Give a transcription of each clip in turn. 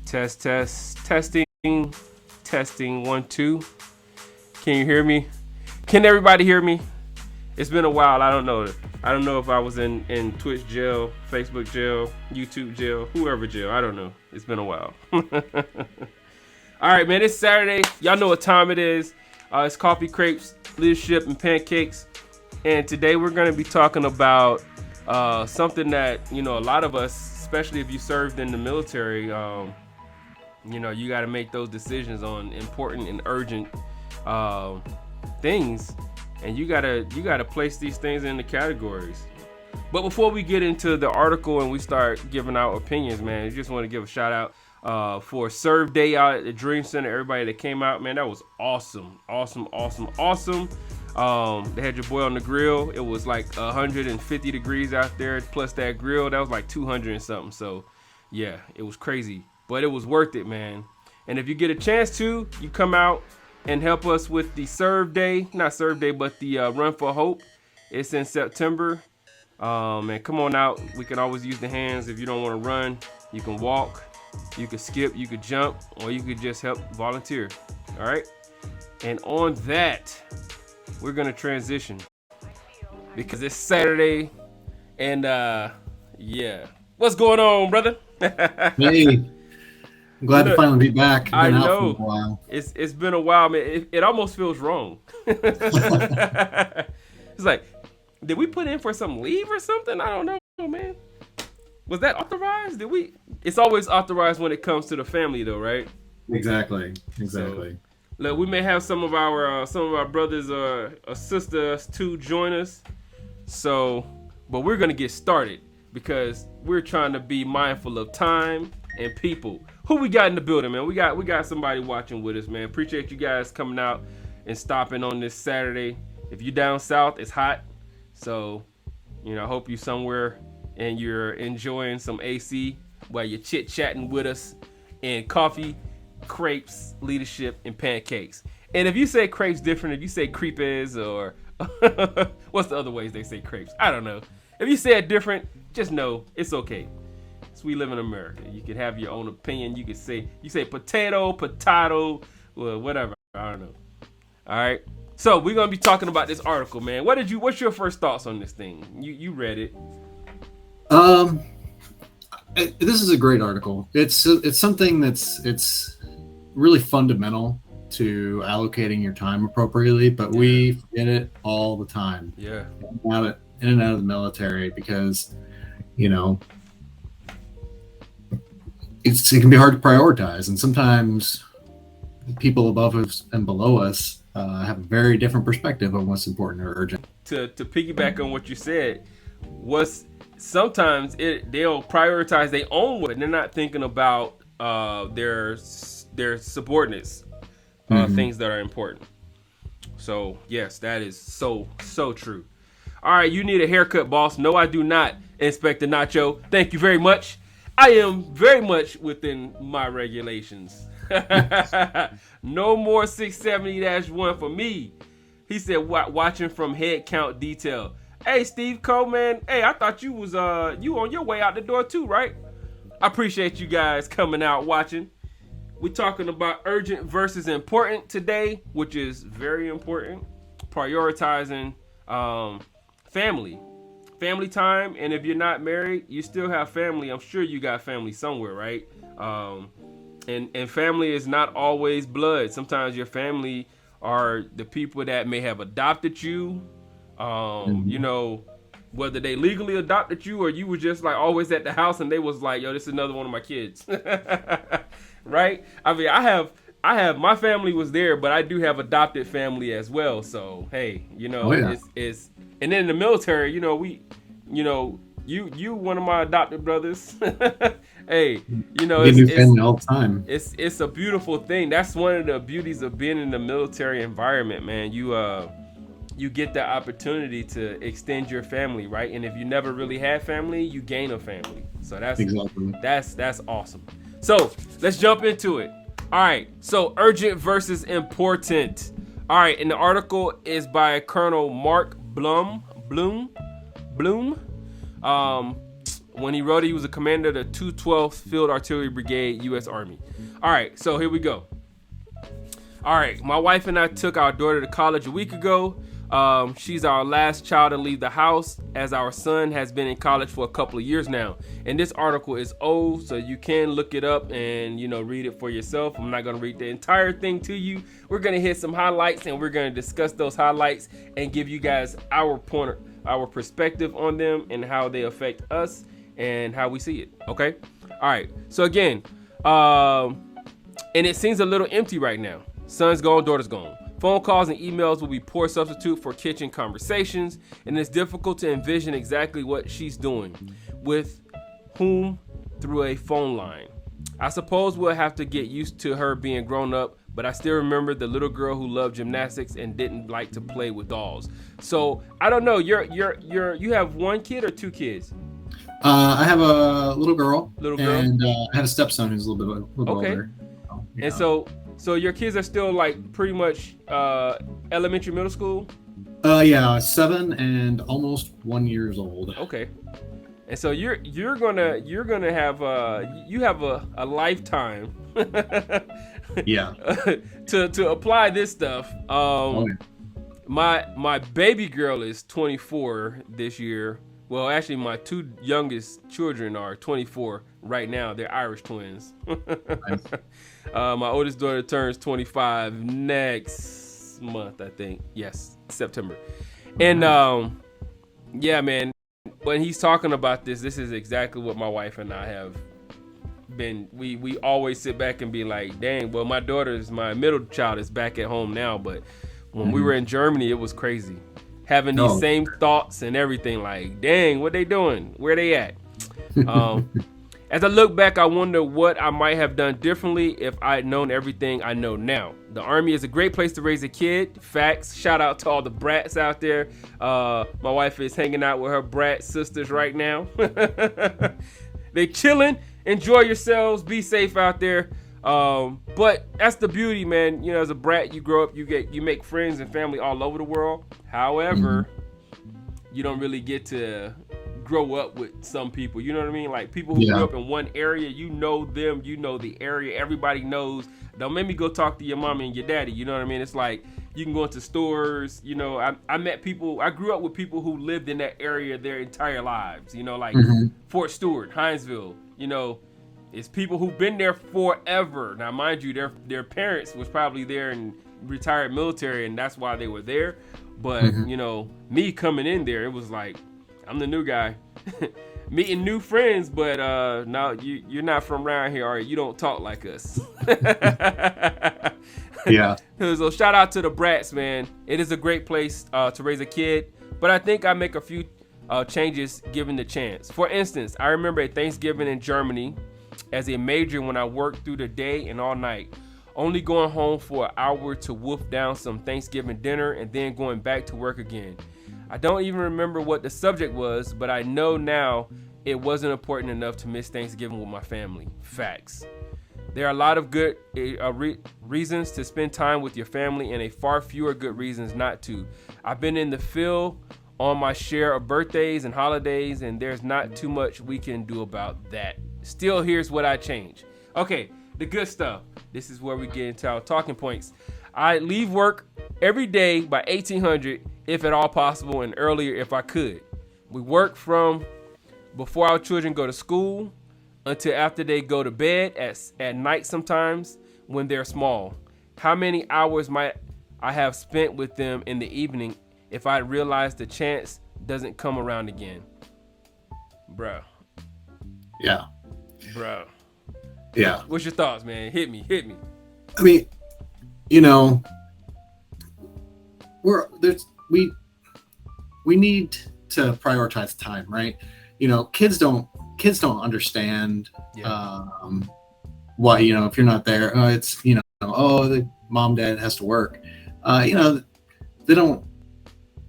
Testing, 1 2. Can you hear me? Can everybody hear me? It's been a while. I don't know if I was in Twitch jail, Facebook jail, YouTube jail, whoever jail. I don't know. It's been a while. All right, man. It's Saturday. Y'all know what time it is. It's Coffee, Crepes, Leadership, and Pancakes. And today we're going to be talking about something that, a lot of us, especially if you served in the military, you got to make those decisions on important and urgent things, and you gotta place these things in the categories. But before we get into the article and we start giving out opinions, man, I just want to give a shout out for Serve Day out at the Dream Center. Everybody that came out, man, that was awesome. They had your boy on the grill. It was like 150 degrees out there, plus that grill that was like 200 and something. So yeah, it was crazy, but it was worth it, man. And if you get a chance to, you come out and help us with the not Serve Day, but the Run for Hope. It's in September. And come on out. We can always use the hands. If you don't want to run, you can walk, you can skip, you could jump, or you could just help volunteer. All right. And on that, we're going to transition because it's Saturday. And yeah. What's going on, brother? Hey. I'm glad to finally be back. I know. Out for a while. It's been a while, man. It almost feels wrong. It's like, did we put in for some leave or something? I don't know, man. Was that authorized? It's always authorized when it comes to the family, though, right? Exactly. So, look, we may have some of our brothers or sisters to join us. So, but we're gonna get started because we're trying to be mindful of time and people. Who we got in the building, man? We got somebody watching with us, man. Appreciate you guys coming out and stopping on this Saturday. If you down south, it's hot. So, I hope you somewhere and you're enjoying some AC while you're chit-chatting with us in Coffee, Crepes, Leadership, and Pancakes. And if you say crepes different, if you say crepes or what's the other ways they say crepes? I don't know. If you say it different, just know it's okay. We live in America. You can have your own opinion. You say potato, well, whatever. I don't know. All right. So we're gonna be talking about this article, man. What's your first thoughts on this thing? You read it. This is a great article. It's something it's really fundamental to allocating your time appropriately, but we forget it all the time. Yeah. In and out of the military because, it can be hard to prioritize, and sometimes people above us and below us have a very different perspective on what's important or urgent. To piggyback on what you said, sometimes they'll prioritize their own way. They're not thinking about their subordinates, things that are important. So yes, that is so true. All right, you need a haircut, boss. No, I do not, Inspector Nacho. Thank you very much. I am very much within my regulations. No more 670-1 for me. He said, watching from head count detail. Hey, Steve Cole, man. Hey, I thought you was you on your way out the door too, right? I appreciate you guys coming out watching. We're talking about urgent versus important today, which is very important. Prioritizing family time, and if you're not married, you still have family. I'm sure you got family somewhere, right? And family is not always blood. Sometimes your family are the people that may have adopted you, whether they legally adopted you or you were just like always at the house and they was like, yo, this is another one of my kids. Right? I mean, I have my family was there, but I do have adopted family as well. So hey, it's and then in the military, you one of my adopted brothers. Hey, it's family all the time. It's a beautiful thing. That's one of the beauties of being in the military environment, man. You get the opportunity to extend your family, right? And if you never really had family, you gain a family. So that's awesome. So let's jump into it. All right. So urgent versus important. All right. And the article is by Colonel Mark Bloom. When he wrote it, he was a commander of the 212th Field Artillery Brigade, U.S. Army. All right, so here we go. All right, my wife and I took our daughter to college a week ago. She's our last child to leave the house, as our son has been in college for a couple of years now. And this article is old, so you can look it up and, read it for yourself. I'm not going to read the entire thing to you. We're going to hit some highlights, and we're going to discuss those highlights and give you guys our perspective on them and how they affect us and how we see it. Okay. All right. So again, and it seems a little empty right now. Son's gone, daughter's gone. Phone calls and emails will be poor substitute for kitchen conversations, and it's difficult to envision exactly what she's doing with whom through a phone line. I suppose we'll have to get used to her being grown up, but I still remember the little girl who loved gymnastics and didn't like to play with dolls. So I don't know. You have one kid or two kids? I have a little girl. And I have a stepson who's a little bit older. And so your kids are still like pretty much elementary, middle school? Yeah, 7 and almost 1 years old. Okay. And so you're gonna have you have a lifetime Yeah. to apply this stuff. My baby girl is 24 this year. Well, actually, my two youngest children are 24 right now. They're Irish twins. Nice. My oldest daughter turns 25 next month, I think. Yes, September. And yeah, man, when he's talking about this is exactly what my wife and I have been. We always sit back and be like, dang, well, my middle child is back at home now. But when we were in Germany, it was crazy. Having these same thoughts and everything, like, dang, what they doing? Where they at? As I look back, I wonder what I might have done differently if I had known everything I know now. The Army is a great place to raise a kid. Facts. Shout out to all the brats out there. My wife is hanging out with her brat sisters right now. They chilling. Enjoy yourselves. Be safe out there. But that's the beauty, man. As a brat, you grow up, you make friends and family all over the world. However, you don't really get to grow up with some people. You know what I mean? Like people who grew up in one area, them, the area, everybody knows. Don't make me go talk to your mommy and your daddy. You know what I mean? It's like you can go into stores. I met people. I grew up with people who lived in that area their entire lives. Like Fort Stewart, Hinesville. It's people who've been there forever. Now, mind you, their parents was probably there and retired military, and that's why they were there. But, me coming in there, it was like, I'm the new guy. Meeting new friends, but no, you're not from around here, are you? You don't talk like us. Yeah. So shout out to the brats, man. It is a great place to raise a kid, but I think I make a few changes given the chance. For instance, I remember a Thanksgiving in Germany as a major when I worked through the day and all night, only going home for an hour to wolf down some Thanksgiving dinner and then going back to work again. I don't even remember what the subject was, but I know now it wasn't important enough to miss Thanksgiving with my family. Facts. There are a lot of good reasons to spend time with your family and a far fewer good reasons not to. I've been in the field on my share of birthdays and holidays, and there's not too much we can do about that. Still, here's what I change. Okay, the good stuff. This is where we get into our talking points. I leave work every day by 1800, if at all possible, and earlier if I could. We work from before our children go to school until after they go to bed at night sometimes when they're small. How many hours might I have spent with them in the evening if I realized the chance doesn't come around again? Bruh. Yeah. Bruh. Yeah. What's your thoughts, man? Hit me. I mean, we need to prioritize time, right? Kids don't understand why, if you're not there, it's, the mom, dad has to work. They don't,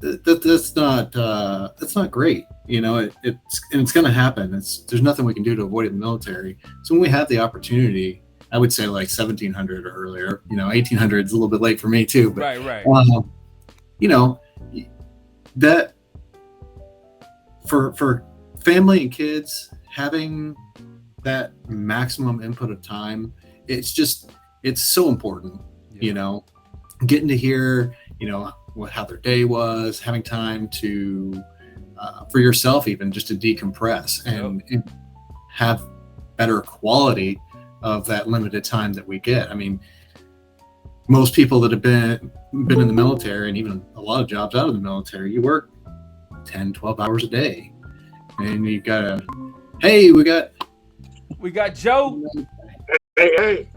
that's not great. It's going to happen. There's nothing we can do to avoid it in the military. So when we have the opportunity, I would say like 1700 or earlier, 1800 is a little bit late for me too, but right. That for family and kids, having that maximum input of time, it's so important. Yeah. Getting to hear how their day was, having time to for yourself, even just to decompress and have better quality of that limited time that we get. I mean, most people that have been in the military, and even a lot of jobs out of the military, you work 10, 12 hours a day, and you gotta, hey, we got Joe. Hey.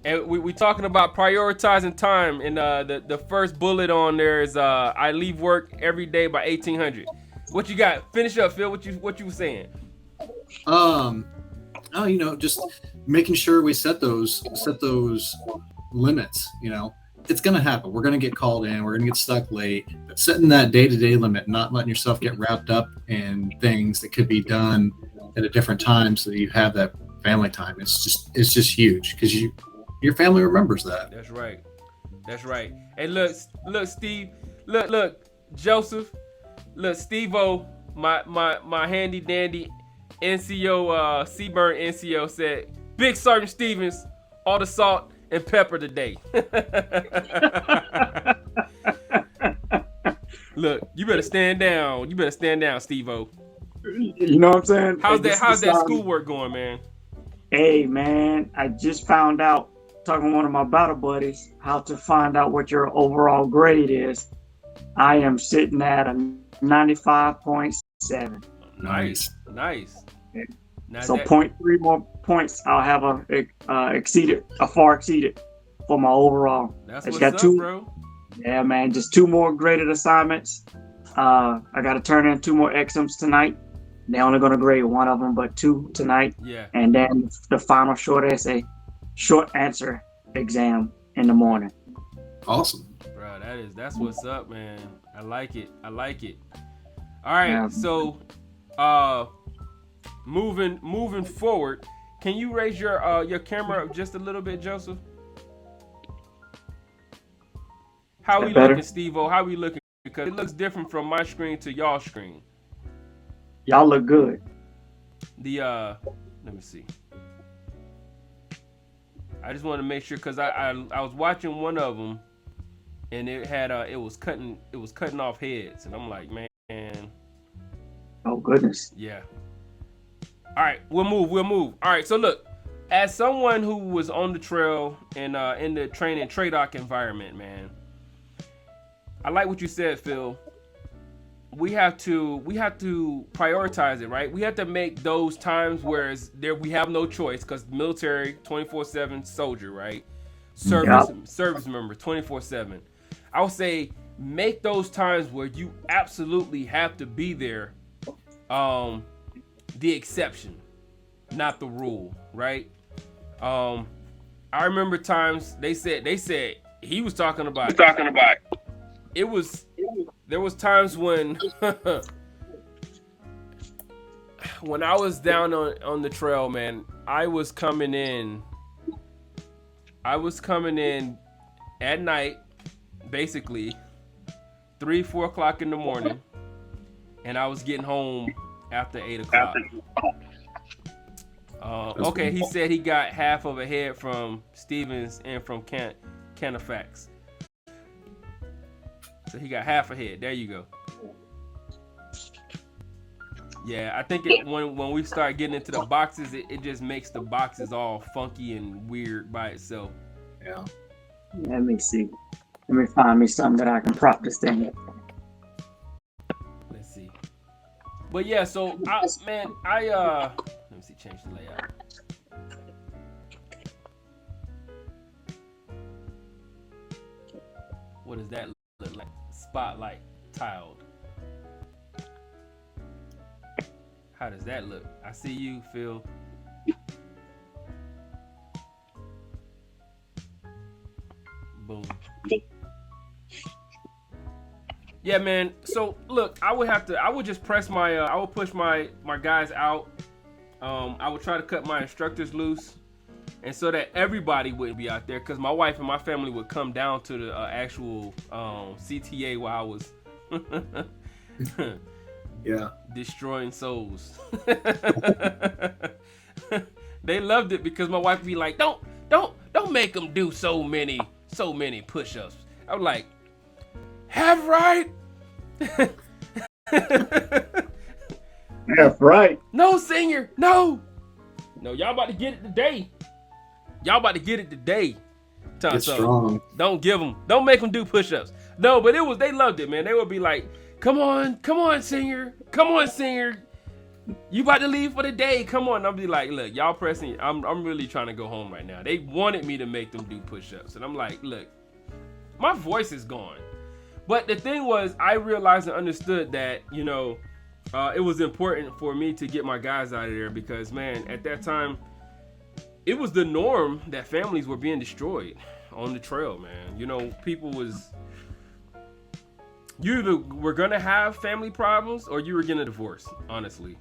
And we talking about prioritizing time, and the first bullet on there is I leave work every day by 1800. What you got? Finish up, Phil. What you were saying? Just making sure we set those limits. It's gonna happen. We're gonna get called in. We're gonna get stuck late. But setting that day-to-day limit, not letting yourself get wrapped up in things that could be done at a different time, so that you have that family time. It's just huge, because your family remembers that. That's right. Hey, look, Steve. Look, Joseph. Look, Steve-O, my handy dandy NCO, Seaburn NCO said, Big Sergeant Stevens, all the salt and pepper today. Look, you better stand down. Steve-O. You know what I'm saying? How's that schoolwork going, man? Hey, man, I just found out, talking to one of my battle buddies, how to find out what your overall grade is. I am sitting at a 95.7. Nice. Now so 0.3 more points, I'll have far exceeded for my overall. That's what's up, bro. Yeah, man, just 2 more graded assignments. I got to turn in 2 more exams tonight. They're only going to grade 1 of them, but 2 tonight. Yeah. And then the final short answer exam in the morning. Awesome. Bro, that's what's up, man. I like it. All right, yeah. So moving forward, can you raise your camera up just a little bit, Joseph? How we looking, Steve-O? How we looking? Because it looks different from my screen to y'all screen. Y'all look good. Let me see. I just want to make sure, because I was watching one of them, and it had it was cutting off heads, and I'm like, man. Oh goodness. Yeah. All right, we'll move. All right, so look, as someone who was on the trail and in the training TRADOC environment, man, I like what you said, Phil. We have to prioritize it, right? We have to make those times where we have no choice, because military 24/7 soldier, right? Service member 24/7. I would say make those times where you absolutely have to be there the exception, not the rule, right? I remember times they said he was talking about. There was times when when I was down on the trail, man, I was coming in at night, basically 3-4 o'clock in the morning, and I was getting home after 8 o'clock. Okay, he said he got half of a head from Stevens and from Canifax. So he got half a head. There you go. Yeah, I think when we start getting into the boxes, it just makes the boxes all funky and weird by itself. Yeah. Let me see. Let me find me something that I can prop this thing with. Let's see. But yeah, so let me see, change the layout. What does that look like? Spotlight tiled. How does that look? I see you, Phil. Boom. Yeah, man. So look, I would just press I would push my guys out. I would try to cut my instructors loose, and so that everybody wouldn't be out there, because my wife and my family would come down to the actual CTA while I was Yeah. destroying souls. They loved it because my wife would be like, don't make them do so many push-ups. I was like, have right. That's right. No, senior, no, y'all about to get it today. It's strong. Don't make them do push-ups. No, but they loved it, man. They would be like, come on, senior. You about to leave for the day. Come on. I'll be like, look, y'all pressing. I'm really trying to go home right now. They wanted me to make them do push-ups. And I'm like, look, my voice is gone. But the thing was, I realized and understood that, it was important for me to get my guys out of there because, man, at that time, it was the norm that families were being destroyed on the trail, man. People was... You either were going to have family problems or you were getting a divorce, honestly.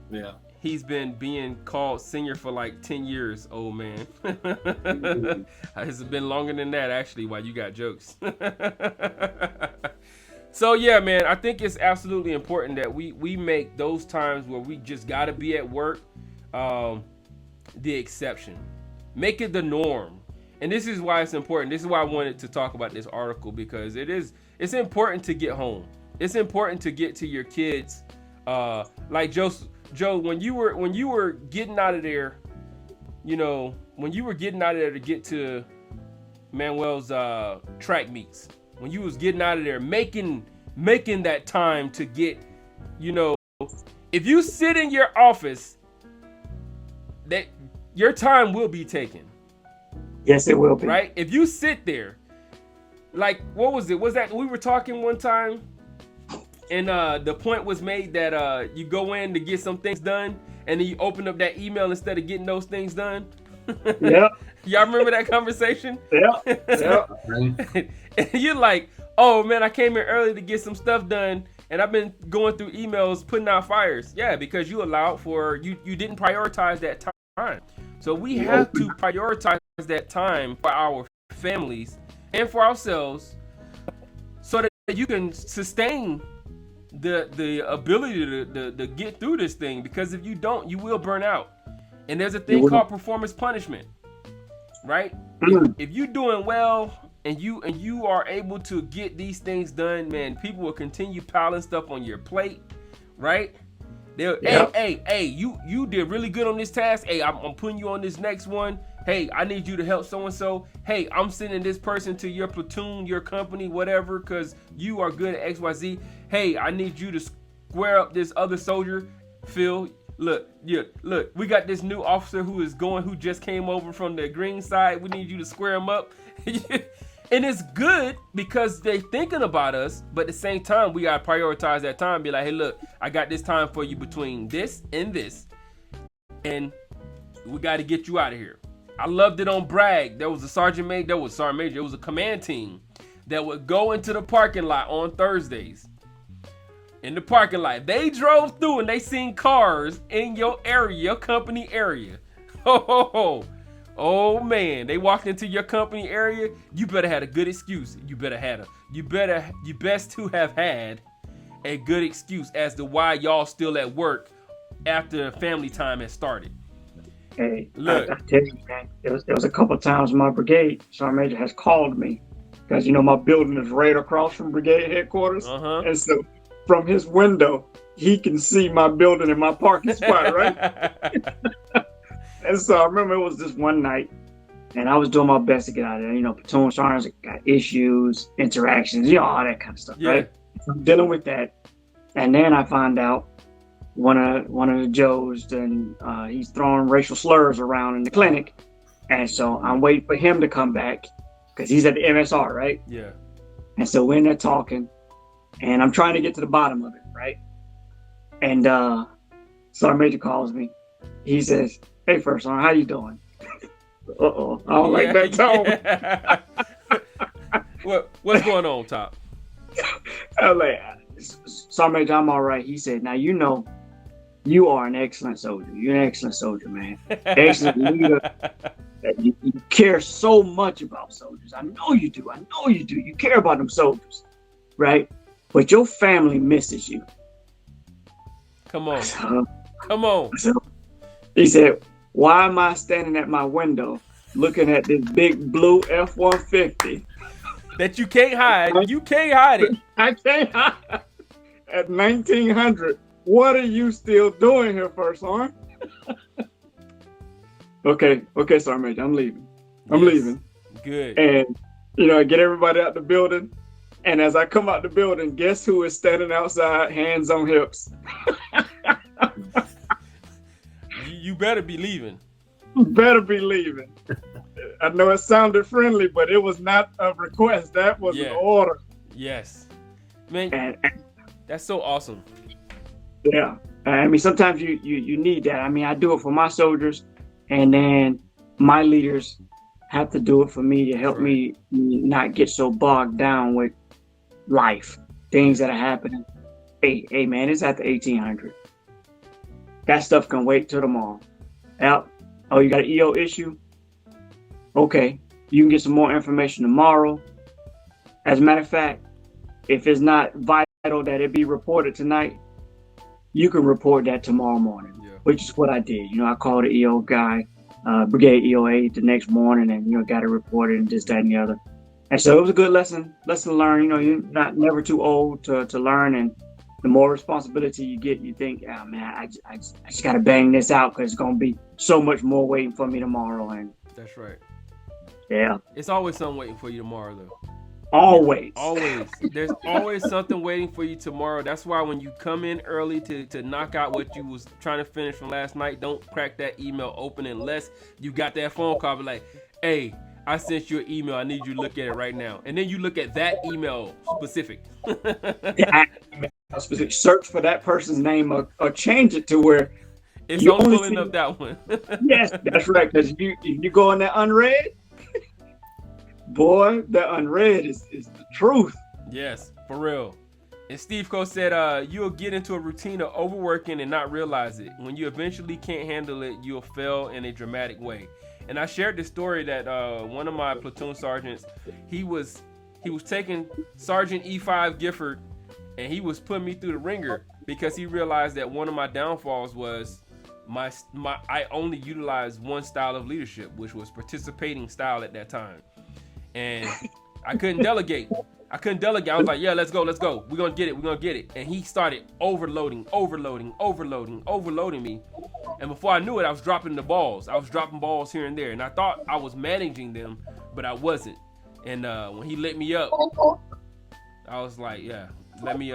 Yeah. He's been being called senior for like 10 years, old man. It's been longer than that, actually, while you got jokes. So, yeah, man, I think it's absolutely important that we make those times where we just got to be at work the exception. Make it the norm. And this is why it's important. This is why I wanted to talk about this article because it's important to get home. It's important to get to your kids. Like Joe, when you were getting out of there, to get to Manuel's track meets, when you was getting out of there, making that time to get, if you sit in your office, that your time will be taken. Yes, it will be. Right? If you sit there, like, what was it? Was that we were talking one time and the point was made that you go in to get some things done and then you open up that email instead of getting those things done? Yeah. Y'all remember that conversation? Yeah. Yeah. And you're like, oh man, I came here early to get some stuff done and I've been going through emails, putting out fires. Yeah, because you allowed for, you didn't prioritize that time. So we have to prioritize that time for our families and for ourselves so that you can sustain the ability to get through this thing, because if you don't, you will burn out. And there's a thing called performance punishment, right? If you're doing well and you are able to get these things done, man, people will continue piling stuff on your plate, right? Hey, you did really good on this task. Hey, I'm putting you on this next one. Hey, I need you to help so-and-so. Hey, I'm sending this person to your platoon, your company, whatever, because you are good at XYZ. Hey, I need you to square up this other soldier. Phil, look, we got this new officer who just came over from the green side. We need you to square him up. And it's good because they're thinking about us, but at the same time, we got to prioritize that time. Be like, hey, look, I got this time for you between this and this, and we got to get you out of here. I loved it on Bragg. There was a sergeant major. It was a command team that would go into the parking lot on Thursdays. In the parking lot, they drove through and they seen cars in your area, your company area. Oh man, they walked into your company area. You better had a good excuse. You best to have had a good excuse as to why y'all still at work after family time has started. Hey, look, I tell you, man, there was a couple of times my brigade sergeant major has called me because my building is right across from brigade headquarters, and so from his window he can see my building and my parking spot, right? And so I remember it was this one night, and I was doing my best to get out of there. Platoon sergeants got issues, interactions, all that kind of stuff, right? So I'm dealing with that, and then I find out one of the Joes, and he's throwing racial slurs around in the clinic, and so I'm waiting for him to come back because he's at the MSR, right? Yeah. And so we're in there talking, and I'm trying to get to the bottom of it, right? And Sergeant Major calls me. He says, "Hey, First Sergeant, how you doing?" Uh-oh, I don't like that tone. What's going on, Top? I was like, Sergeant Major, I'm all right. He said, "Now you are an excellent soldier. You're an excellent soldier, man. Excellent leader. You care so much about soldiers. I know you do. You care about them soldiers, right? But your family misses you. Come on. Come on. He said, why am I standing at my window looking at this big blue F-150? That you can't hide. You can't hide it. I can't hide it. At 1900. What are you still doing here, First Sergeant? Okay, Sergeant Major, I'm leaving. I'm leaving. Good. And, I get everybody out the building. And as I come out the building, guess who is standing outside, hands on hips? You better be leaving. Better be leaving. I know it sounded friendly, but it was not a request. That was an order. Yes. Man, that's so awesome. Yeah. I mean, sometimes you need that. I mean, I do it for my soldiers, and then my leaders have to do it for me to help me not get so bogged down with life, things that are happening. Hey, man, it's at the 1800. That stuff can wait till tomorrow. Yep. Oh, you got an EO issue? Okay. You can get some more information tomorrow. As a matter of fact, if it's not vital that it be reported tonight, you can report that tomorrow morning, which is what I did. I called the EO guy, Brigade EOA the next morning, and, got it reported and this, that, and the other. And so it was a good lesson learned. You're never too old to learn, and the more responsibility you get, you think, oh man, I just got to bang this out because it's going to be so much more waiting for me tomorrow. And that's right. Yeah. It's always something waiting for you tomorrow, though. Always. There's always something waiting for you tomorrow. That's why when you come in early to knock out what you was trying to finish from last night, don't crack that email open unless you got that phone call. Be like, hey, I sent you an email. I need you to look at it right now. And then you look at that email specific. Specific. Search for that person's name or change it to where it's only pulling up that one. Yes, that's right. Because if you go in that unread, boy, that unread is the truth. Yes, for real. And Steve Co said, you'll get into a routine of overworking and not realize it. When you eventually can't handle it, you'll fail in a dramatic way. And I shared this story that one of my platoon sergeants, he was taking Sergeant E5 Gifford, and he was putting me through the ringer because he realized that one of my downfalls was I only utilized one style of leadership, which was participating style at that time. And I couldn't delegate. I was like, yeah, let's go. We're going to get it. And he started overloading me. And before I knew it, I was dropping the balls. I was dropping balls here and there. And I thought I was managing them, but I wasn't. And when he lit me up, I was like, yeah, let me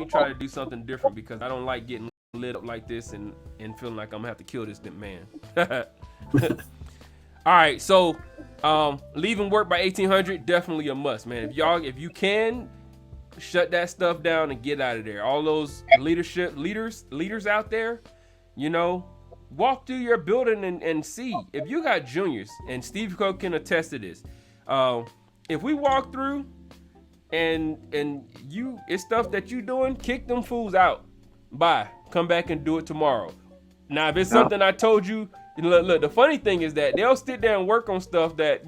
try to do something different because I don't like getting lit up like this and feeling like I'm gonna have to kill this man. All right, so leaving work by 1800, definitely a must, man. If you can, shut that stuff down and get out of there. All those leaders out there, walk through your building and see if you got juniors. And Steve Cook can attest to this. If we walk through and it's stuff that you doing, kick them fools out. Bye. Come back and do it tomorrow. Now, if it's something I told you, look, the funny thing is that they'll sit there and work on stuff that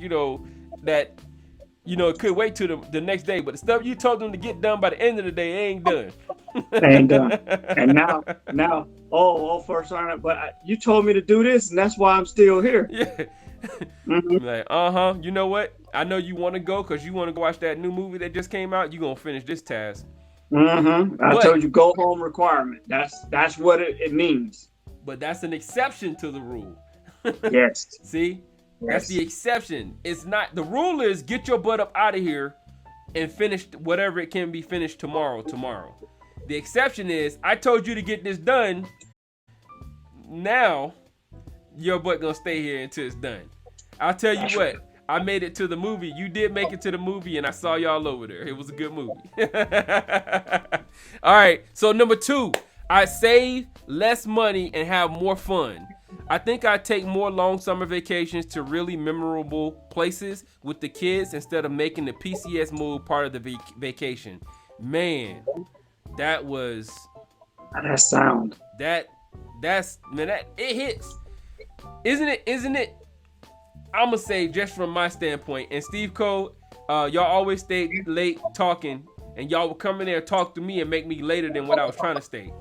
could wait till the next day. But the stuff you told them to get done by the end of the day, ain't done. Ain't done. And now, First Sergeant, but you told me to do this, and that's why I'm still here. Yeah. Mm-hmm. Like, you know what? I know you want to go because you want to go watch that new movie that just came out. You're going to finish this task. Mm-hmm. I told you go home requirement. That's what it means. But that's an exception to the rule. Yes. See? Yes. That's the exception. It's not. The rule is get your butt up out of here and finish whatever it can be finished tomorrow. The exception is I told you to get this done. Now your butt gonna stay here until it's done. I'll tell you what. I made it to the movie. You did make it to the movie, and I saw y'all over there. It was a good movie. All right. So number 2, I save less money and have more fun. I think I take more long summer vacations to really memorable places with the kids instead of making the PCS move part of the vacation. Man, that was. That sound. That's it hits. Isn't it? I'm gonna say just from my standpoint, and Steve Cole, y'all always stayed late talking, and y'all would come in there and talk to me and make me later than what I was trying to stay.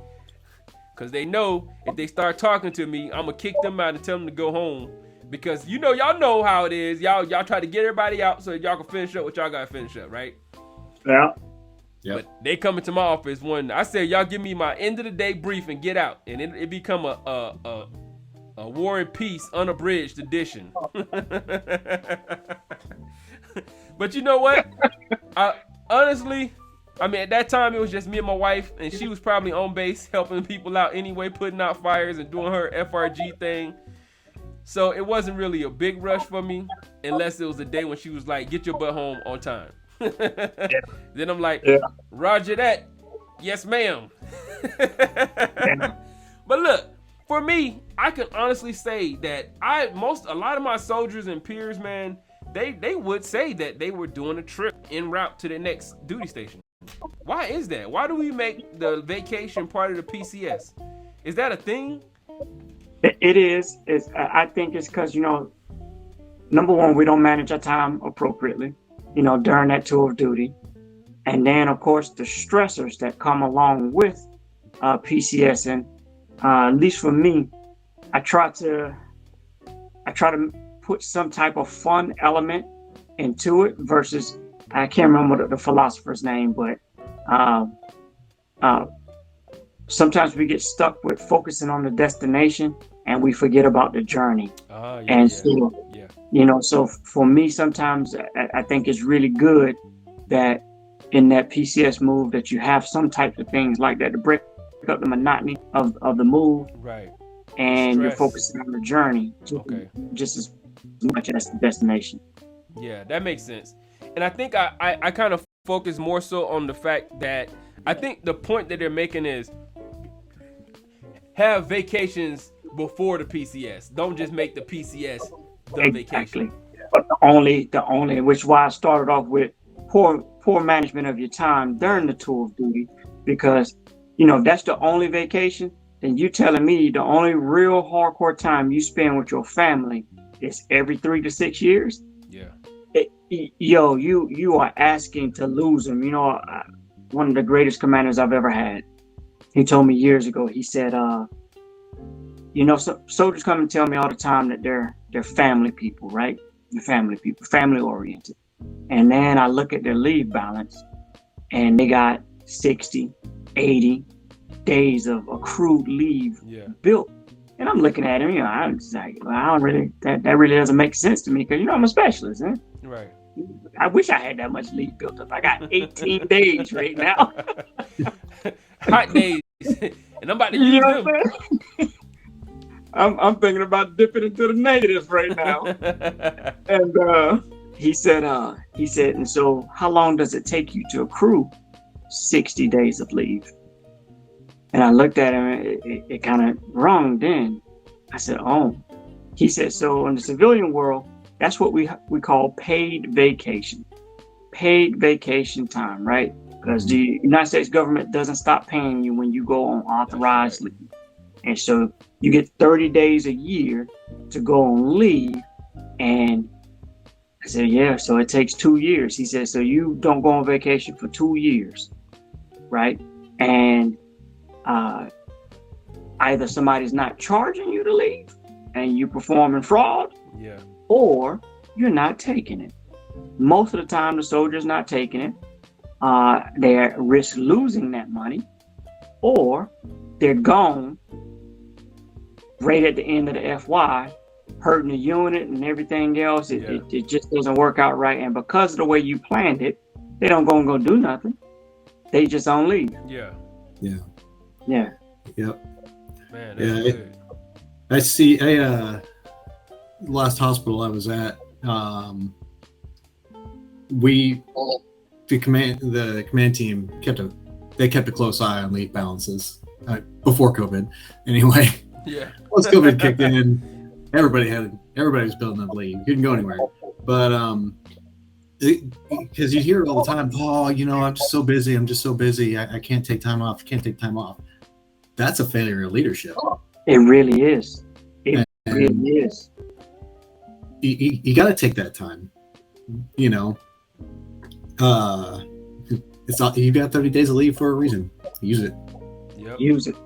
because they know if they start talking to me, I'm gonna kick them out and tell them to go home. Because y'all know how it is. Y'all try to get everybody out so y'all can finish up what y'all gotta finish up, right? Yeah. Yep. But they come into my office when I say, y'all give me my end of the day brief and get out, and it become a War and Peace unabridged edition. But you know what? Honestly, I mean, at that time it was just me and my wife, and she was probably on base helping people out anyway, putting out fires and doing her FRG thing. So it wasn't really a big rush for me, unless it was a day when she was like, "Get your butt home on time." Yeah. Then I'm like, yeah. Roger that. Yes, ma'am. Yeah. But look, for me, I can honestly say that a lot of my soldiers and peers, man, they would say that they were doing a trip en route to the next duty station. Why is that? Why do we make the vacation part of the PCS? Is that a thing? It is. I think it's because, number one, we don't manage our time appropriately, during that tour of duty. And then, of course, the stressors that come along with PCS. And at least for me, I try to put some type of fun element into it versus, I can't remember the philosopher's name, but sometimes we get stuck with focusing on the destination and we forget about the journey. So for me, sometimes I think it's really good that in that PCS move that you have some types of things like that to break up the monotony of the move. Right. And you're focusing on the journey just as much as the destination. Yeah, that makes sense. And I think I kind of focus more so on the fact that I think the point that they're making is have vacations before the PCS. Don't just make the PCS the vacation. But the only, which is why I started off with poor management of your time during the tour of duty, because if that's the only vacation, then you telling me the only real hardcore time you spend with your family is every 3 to 6 years. Yeah. You are asking to lose them. One of the greatest commanders I've ever had, he told me years ago, he said, soldiers come and tell me all the time that they're family people, right? They're family people, family oriented. And then I look at their leave balance and they got 60, 80 days of accrued leave built. And I'm looking at him, I'm just like, well, I don't really, that really doesn't make sense to me because, I'm a specialist, huh? Right. I wish I had that much leave built up. I got 18 days right now. Hot days. And I'm about to use them. I'm thinking about dipping into the negatives right now. And he said, and so how long does it take you to accrue 60 days of leave? And I looked at him, it kind of rung then. I said, oh. He said, so in the civilian world, that's what we call paid vacation. Paid vacation time, right? Because the United States government doesn't stop paying you when you go on authorized leave. And so you get 30 days a year to go on leave. And I said, yeah, so it takes 2 years. He said, so you don't go on vacation for 2 years, right? And either somebody's not charging you to leave and you performing fraud, or you're not taking it. Most of the time, the soldier's not taking it. They're at risk losing that money, or they're gone right at the end of the FY, hurting the unit and everything else. It just doesn't work out right. And because of the way you planned it, they don't go do nothing. They just on leave. Yeah. Yeah. Yeah. Yep. Man, that's good. I see. Last hospital I was at, the command team kept a close eye on leave balances before COVID. Anyway, once COVID kicked in, everybody was building up leave. You couldn't go anywhere, but because you hear it all the time. Oh, I'm just so busy. I can't take time off. That's a failure of leadership. It really is. It really is. You got to take that time. It's not. You got 30 days of leave for a reason. Use it. Yep. Use it.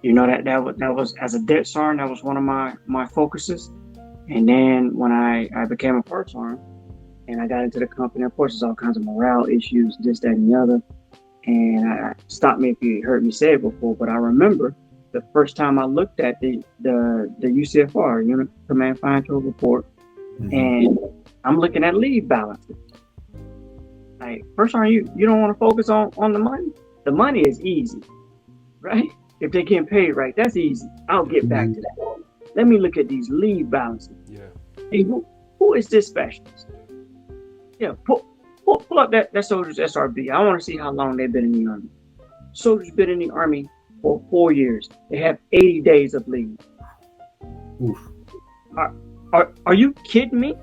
you know, that was as a dead sergeant, that was one of my focuses. And then when I became a first sergeant and I got into the company, of course, there's all kinds of morale issues, this, that, and the other. And stop me if you heard me say it before, but I remember the first time I looked at the UCFR, Unit Command Financial Report, and I'm looking at leave balances. Like, first sergeant, you don't want to focus on the money? The money is easy, right? If they get paid right, that's easy. I'll get back to that. Let me look at these leave balances. Yeah. Hey, who is this specialist? Yeah, pull up that soldier's SRB. I want to see how long they've been in the Army. Soldiers been in the Army for 4 years. They have 80 days of leave. Oof. Are you kidding me?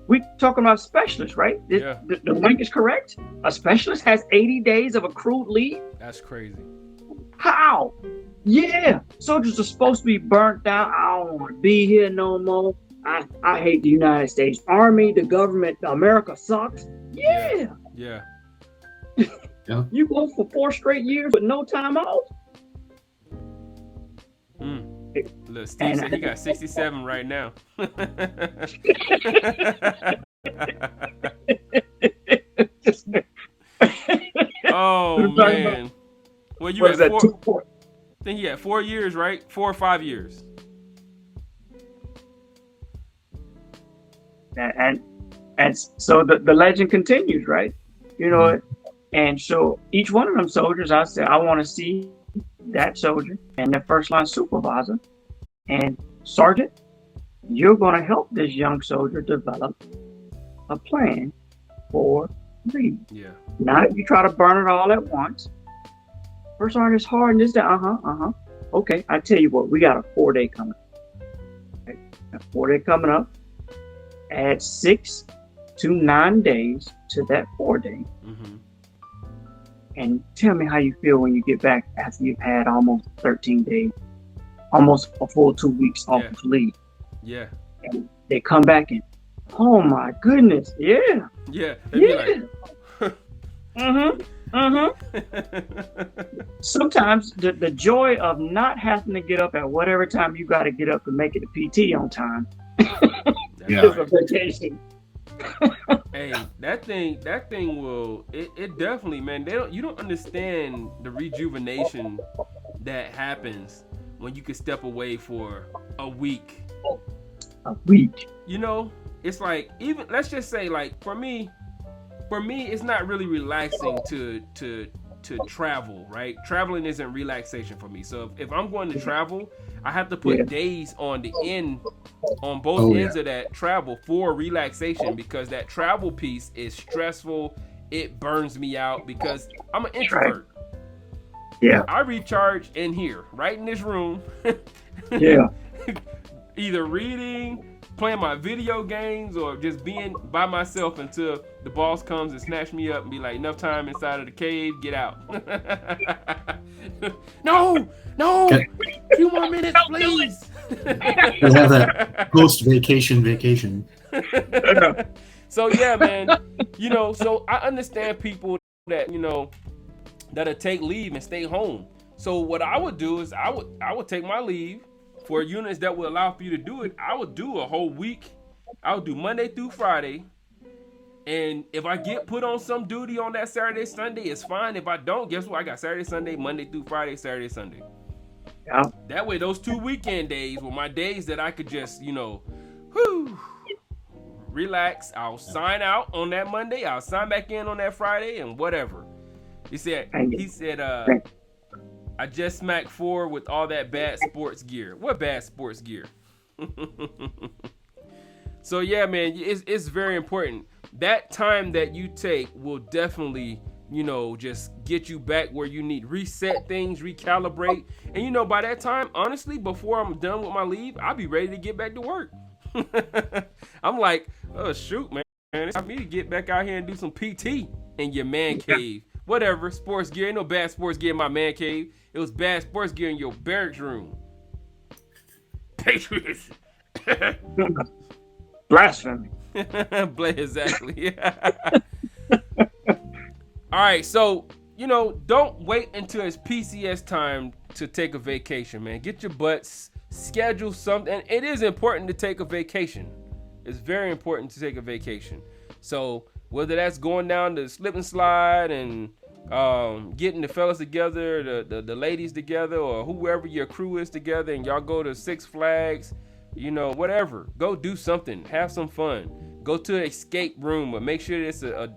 We talking about specialists, right? Yeah. The rank is correct. A specialist has 80 days of accrued leave. That's crazy. How? Yeah, soldiers are supposed to be burnt out. I don't want to be here no more. I hate the United States Army. The government, America sucks. Yeah. Yeah. You go for 4 straight years with no time out. Look, Steve said he got 67 right now. Oh man. Well, you had 4. I think he had 4 years, right? 4 or 5 years. And so the legend continues, right? You know, and so each one of them soldiers, I said, I want to see that soldier and the first line supervisor. And sergeant, you're going to help this young soldier develop a plan for leave. Yeah. Not you try to burn it all at once. First sergeant is hard and this, that, Okay, I tell you what, we got a 4-day coming up. Okay? A 4-day coming up. Add 6 to 9 days to that 4-day. And tell me how you feel when you get back after you've had almost 13 days, almost a full 2 weeks off of leave. Yeah. And they come back and, oh my goodness, yeah. Yeah. Be like, Sometimes the joy of not having to get up at whatever time you got to get up to make it to PT on time is a vacation. Hey, that thing will it definitely, man. You don't understand the rejuvenation that happens when you can step away for a week. A week. You know, it's like, even let's just say, like, for me, it's not really relaxing to travel, right? Traveling isn't relaxation for me. So if I'm going to travel, I have to put days on both ends of that travel for relaxation, because that travel piece is stressful. It burns me out because I'm an introvert. Yeah. I recharge in here, right in this room. Yeah. Either reading, playing my video games, or just being by myself until the boss comes and snatch me up and be like, enough time inside of the cave, get out. No, a few more minutes, please. We have that post-vacation. So yeah, man, you know, so I understand people that, you know, that'll take leave and stay home. So what I would do is I would take my leave. For units that would allow for you to do it, I would do a whole week. I would do Monday through Friday. And if I get put on some duty on that Saturday, Sunday, it's fine. If I don't, guess what? I got Saturday, Sunday, Monday through Friday, Saturday, Sunday. Yeah. That way, those 2 weekend days were my days that I could just, you know, relax. I'll sign out on that Monday. I'll sign back in on that Friday and whatever. He said, I just smacked 4 with all that bad sports gear. What bad sports gear? So yeah, man, it's very important. That time that you take will definitely, you know, just get you back where you need. Reset things, recalibrate. And you know, by that time, honestly, before I'm done with my leave, I'll be ready to get back to work. I'm like, oh shoot, man. It's time for me to get back out here and do some PT in your man cave. Whatever, sports gear. Ain't no bad sports gear in my man cave. It was bad sports gear in your barracks room. Patriots. Blasphemy. Exactly. All right, so, you know, don't wait until it's PCS time to take a vacation, man. Get your butts, schedule something. And it is important to take a vacation. It's very important to take a vacation. So whether that's going down the slip and slide and getting the fellas together, the ladies together, or whoever your crew is together, and y'all go to Six Flags, whatever. Go do something. Have some fun. Go to an escape room, but make sure it's a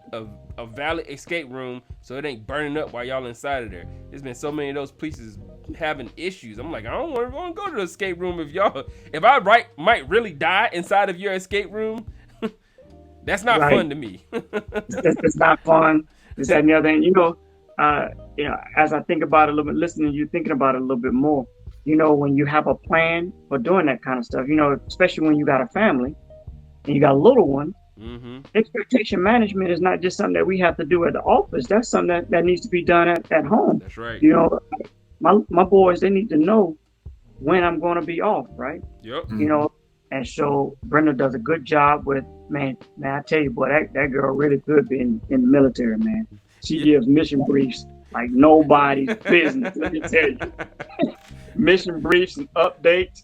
valid escape room so it ain't burning up while y'all inside of there. There's been so many of those places having issues. I'm like, I don't want to go to the escape room if I might really die inside of your escape room. That's not fun to me. It's not fun. This, that, and the other. And as I think about it a little bit, listening to you thinking about it a little bit more, when you have a plan for doing that kind of stuff, especially when you got a family and you got a little one, expectation management is not just something that we have to do at the office. That's something that needs to be done at home. That's right. My boys, they need to know when I'm going to be off, right? Yep. And so Brenda does a good job with, man, I tell you, boy, that girl really could be in the military, man. She gives mission briefs like nobody's business. Let me tell you. Mission briefs and updates.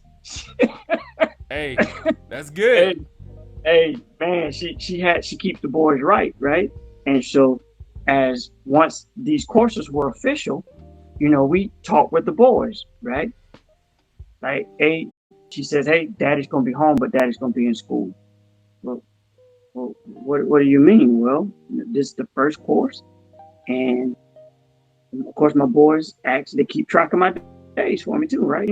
Hey, that's good. Hey, man, she keeps the boys right? And so once these courses were official, we talk with the boys, right? Like, hey, she says, hey, Daddy's going to be home, but Daddy's going to be in school. Well, what do you mean? Well, this is the first course. And of course, my boys they keep track of my days for me too, right?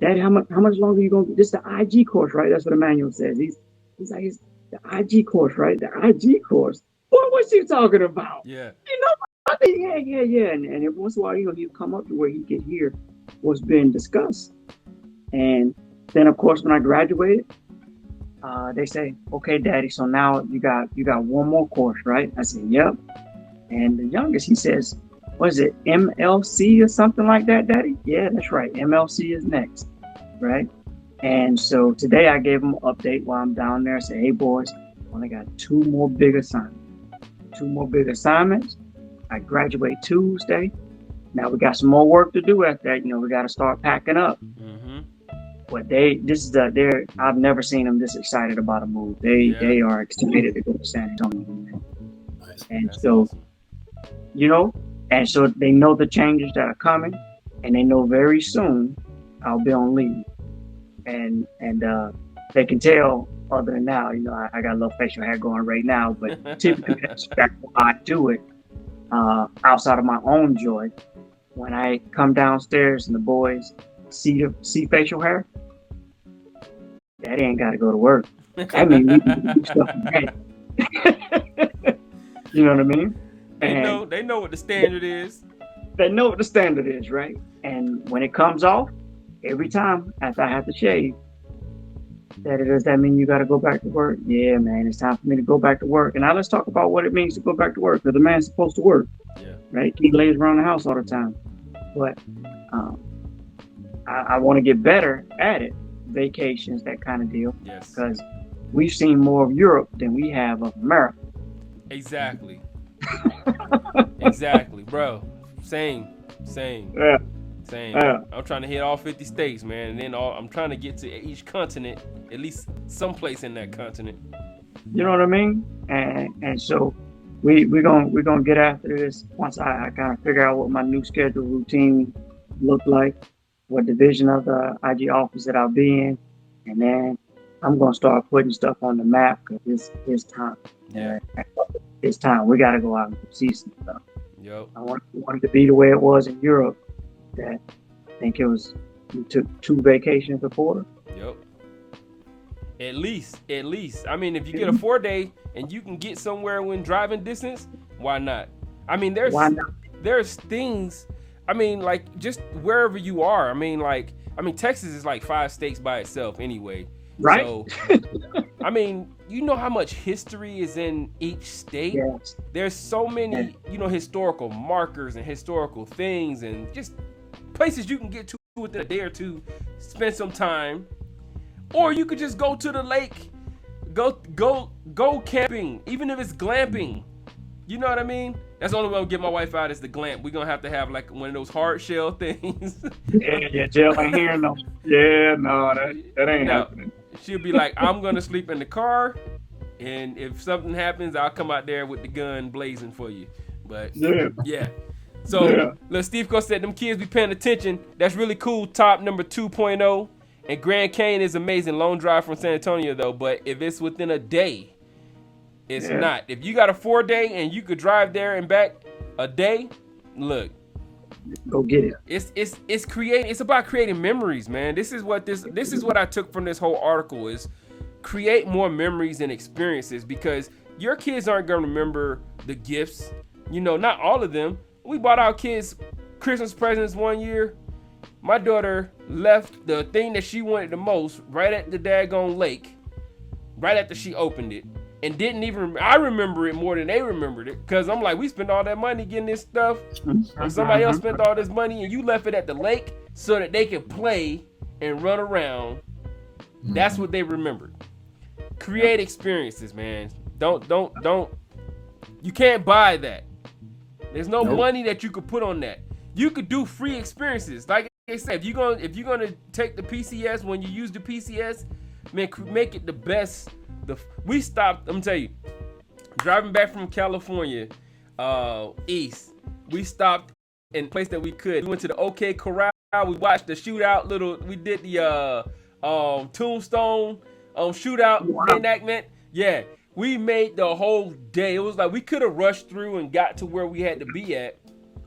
Daddy, how much longer are you going to be? This is the IG course, right? That's what the manual says. He's like, it's the IG course, right? The IG course. What's he talking about? Yeah. I think, yeah. And every once in a while, he'll come up to where he could hear what's being discussed. And then, of course, when I graduated, they say, okay, Daddy, so now you got one more course, right? I said, yep. And the youngest, he says, what is it, MLC or something like that, Daddy? Yeah, that's right. MLC is next, right? And so today I gave him an update while I'm down there. I said, hey, boys, I only got two more big assignments. I graduate Tuesday. Now we got some more work to do after that. We got to start packing up. But I've never seen them this excited about a move. They are excited to go to San Antonio. Nice. And That's so, awesome. and so they know the changes that are coming, and they know very soon I'll be on leave. And they can tell other than now, I got a little facial hair going right now, but typically that's why I do it outside of my own joy. When I come downstairs and the boys see facial hair, Daddy ain't got to go to work. I mean, we can do stuff today. You know what I mean? They know what the standard is. They know what the standard is, right? And when it comes off, every time after I have to shave, Daddy, does that mean you got to go back to work? Yeah, man, it's time for me to go back to work. And now let's talk about what it means to go back to work, because the man's supposed to work, right? He lays around the house all the time. But I want to get better at it. Vacations, that kind of deal. Yes. Because we've seen more of Europe than we have of America. Exactly. Exactly, bro. Same. Yeah. Same. Yeah. I'm trying to hit all 50 states, man, and then I'm trying to get to each continent, at least someplace in that continent. You know what I mean? And so we're gonna get after this once I kind of figure out what my new schedule routine look like, what division of the IG office that I'll be in, and then I'm gonna start putting stuff on the map because it's time. Yeah. It's time. We gotta go out and see some stuff. Yep. I want it to be the way it was in Europe. That I think it was, we took 2 vacations a quarter. Yep. At least. I mean, if you get a 4-day and you can get somewhere within driving distance, why not? I mean, there's things. I mean, like just wherever you are. I mean, Texas is like 5 states by itself anyway. Right. So, I mean, you know how much history is in each state? Yes. There's so many, historical markers and historical things and just places you can get to within a day or two, spend some time. Or you could just go to the lake, go camping, even if it's glamping. You know what I mean? That's the only way I'll get my wife out is the glamp. We're gonna have to have like one of those hard shell things. Yeah, Jill ain't hearing them. Yeah, no, that ain't happening. She'll be like, I'm gonna sleep in the car, and if something happens, I'll come out there with the gun blazing for you. But yeah. So look, Steve Co said them kids be paying attention. That's really cool. Top number 2.0. And Grand Canyon is amazing. Long drive from San Antonio though, but if it's within a day, it's not. If you got a 4-day and you could drive there and back a day, look, go get it. It's about creating memories, man. This is what I took from this whole article is create more memories and experiences, because your kids aren't gonna remember the gifts. You know, not all of them. We bought our kids Christmas presents one year. My daughter left the thing that she wanted the most right at the daggone lake, right after she opened it. And didn't even, I remember it more than they remembered it. Cause I'm like, we spent all that money getting this stuff. And somebody else spent all this money and you left it at the lake so that they could play and run around. That's what they remembered. Create experiences, man. Don't, you can't buy that. There's no money that you could put on that. You could do free experiences. Like I said, if you're gonna take the PCS, when you use the PCS, man, make it the best. We stopped, I'm gonna tell you, driving back from California, east, we stopped in a place that we could. We went to the OK Corral, we watched the shootout, we did the Tombstone shootout reenactment. Yeah, we made the whole day. It was like we could have rushed through and got to where we had to be at.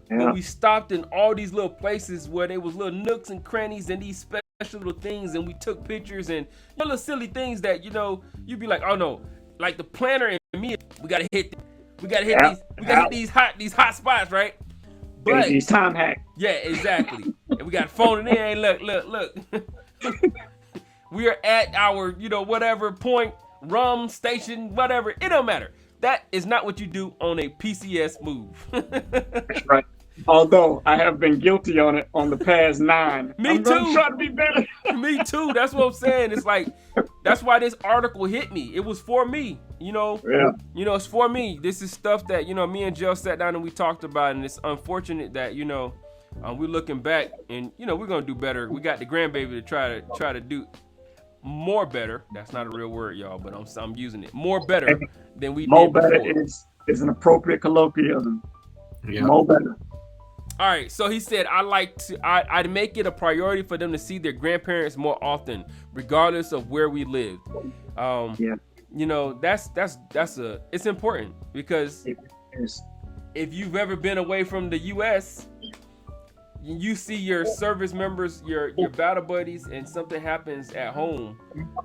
But we stopped in all these little places where there was little nooks and crannies and these special little things, and we took pictures and little silly things that, you know, you'd be like, oh no, like the planner and me, we gotta hit these hot spots, right? But these time hacks. Yeah, exactly. And we got to phone it in. Look. We are at our, you know, whatever point, rum station, whatever. It don't matter. That is not what you do on a PCS move. That's right. Although I have been guilty on it on the past 9. I'm too. Trying to be better. Me too. That's what I'm saying. It's like, that's why this article hit me. It was for me, you know. Yeah. You know, it's for me. This is stuff that, you know, me and Jill sat down and we talked about, and it's unfortunate that, you know, we're looking back and, you know, we're gonna do better. We got the grandbaby to try to do more better. That's not a real word, y'all, but I'm using it. More better than we more did better before. is an appropriate colloquialism. Yeah. More better. All right, so he said, I'd make it a priority for them to see their grandparents more often, regardless of where we lived. You know, it's important, because if you've ever been away from the U.S., you see your service members, your battle buddies, and something happens at home,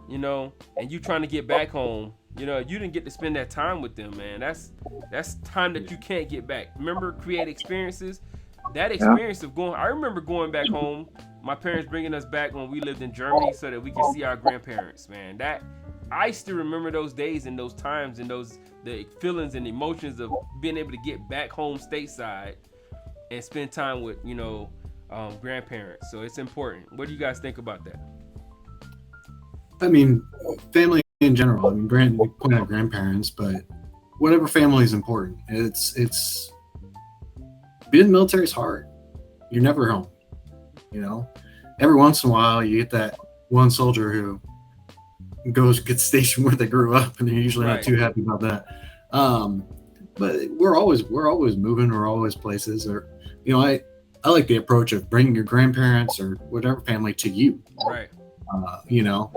you know, and you trying to get back home, you know, you didn't get to spend that time with them, man. That's time that you can't get back. Remember, create experiences. That experience of I remember going back home, my parents bringing us back when we lived in Germany so that we could see our grandparents, man. I still remember those days and those times and the feelings and emotions of being able to get back home stateside and spend time with, you know, grandparents. So it's important. What do you guys think about that? I mean, family in general. I mean, we point out grandparents, but whatever family is important. It's being in the military is hard. You're never home. You know, every once in a while you get that one soldier who gets stationed where they grew up, and they're usually not too happy about that. But we're always moving. We're always places. Or, you know, I like the approach of bringing your grandparents or whatever family to you. Right. You know,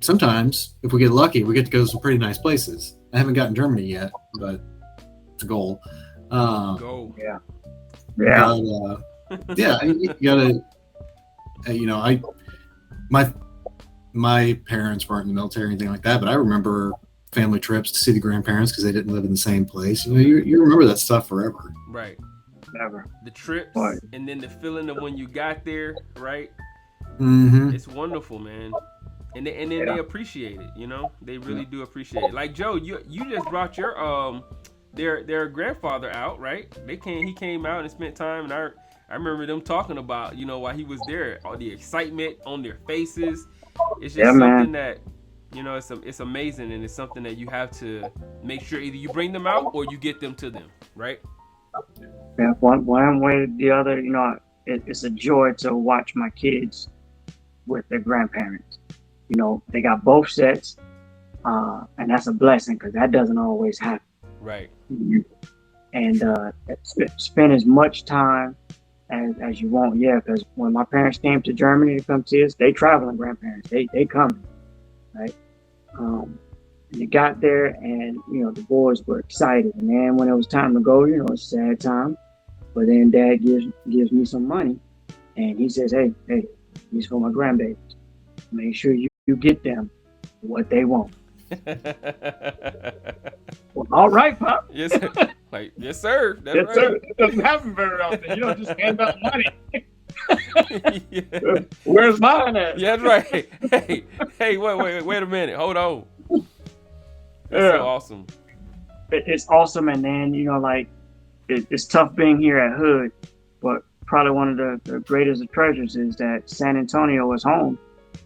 sometimes if we get lucky, we get to go to some pretty nice places. I haven't gotten Germany yet, but it's a goal. Yeah. But, yeah, you gotta. You know, my parents weren't in the military or anything like that, but I remember family trips to see the grandparents because they didn't live in the same place. You know, you remember that stuff forever. Right. Never. The trips, and then the feeling of when you got there, right? Mm-hmm. It's wonderful, man. And then they appreciate it. You know, they really do appreciate it. Like Joe, you just brought your their grandfather out, right? He came out and spent time, and I remember them talking about, you know, while he was there, all the excitement on their faces. It's just something that You know, it's amazing, and it's something that you have to make sure either you bring them out or you get them to them, right? Yeah, one way or the other, you know, it's a joy to watch my kids with their grandparents. You know, they got both sets, and that's a blessing because that doesn't always happen. Right. And spend as much time as you want. Yeah, because when my parents came to Germany to come see us, they traveling grandparents. They coming, right? And it got there, and you know the boys were excited. And then when it was time to go, you know, it's a sad time. But then Dad gives me some money, and he says, "Hey, these for my grandbabies. Make sure you get them what they want." Well, all right, Pop. Yes, like yes, sir. That's yes, right. sir. It doesn't happen very often. You don't just hand out money. Yeah. Where's mine at? Yeah, that's right. Hey, wait a minute. Hold on. That's so awesome. It's awesome, and then you know, like it's tough being here at Hood, but probably one of the greatest of treasures is that San Antonio is home,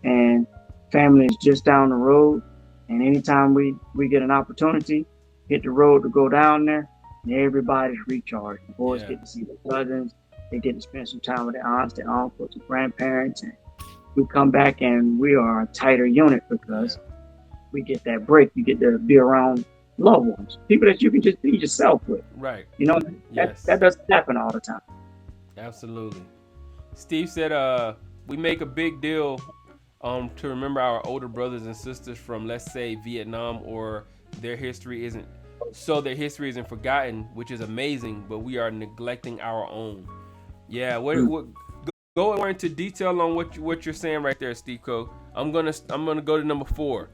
and family is just down the road. And anytime we get an opportunity, hit the road to go down there, and everybody's recharged. The boys get to see their cousins. They get to spend some time with their aunts, their uncles, and grandparents. And we come back and we are a tighter unit because we get that break. You get to be around loved ones, people that you can just be yourself with. Right. You know, that doesn't happen all the time. Absolutely. Steve said, we make a big deal to remember our older brothers and sisters from, let's say, Vietnam, or their history isn't forgotten, which is amazing, but we are neglecting our own. Yeah, go more into detail on what you're saying right there, Steve Co. I'm gonna go to number 4.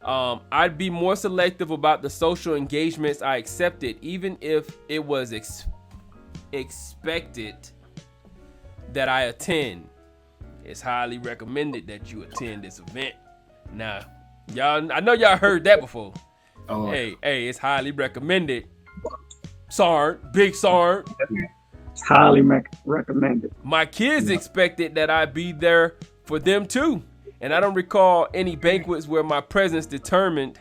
I'd be more selective about the social engagements I accepted, even if it was expected that I attend. It's highly recommended that you attend this event. Now, y'all, I know y'all heard that before. Oh. Hey, it's highly recommended. Big Sarn. It's highly recommended. My kids expected that I be there for them too. And I don't recall any banquets where my presence determined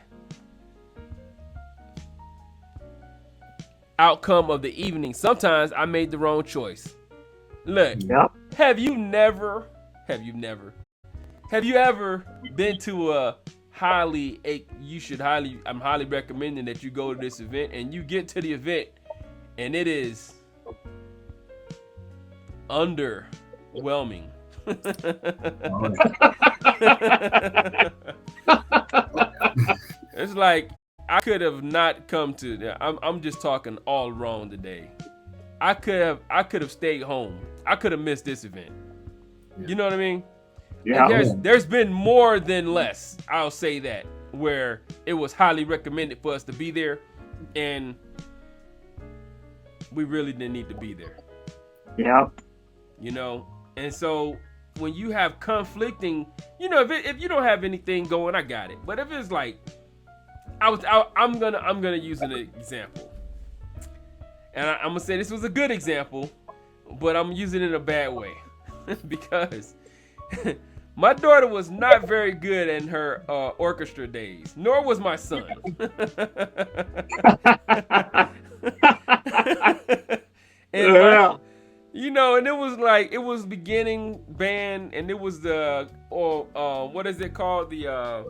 outcome of the evening. Sometimes I made the wrong choice. Look, have you ever been to a I'm highly recommending that you go to this event, and you get to the event and it is underwhelming. It's like I could have not come to. I'm just talking all wrong today. I could have stayed home. I could have missed this event. Yeah. You know what I mean? Yeah. And there's been more than less. I'll say that, where it was highly recommended for us to be there, and we really didn't need to be there. Yeah. You know, and so when you have conflicting, you know, if you don't have anything going, I got it. But if it's like, I'm gonna use an example, and I'm gonna say this was a good example, but I'm using it in a bad way because my daughter was not very good in her orchestra days, nor was my son. And you know, and it was beginning band, and it was the what is it called, the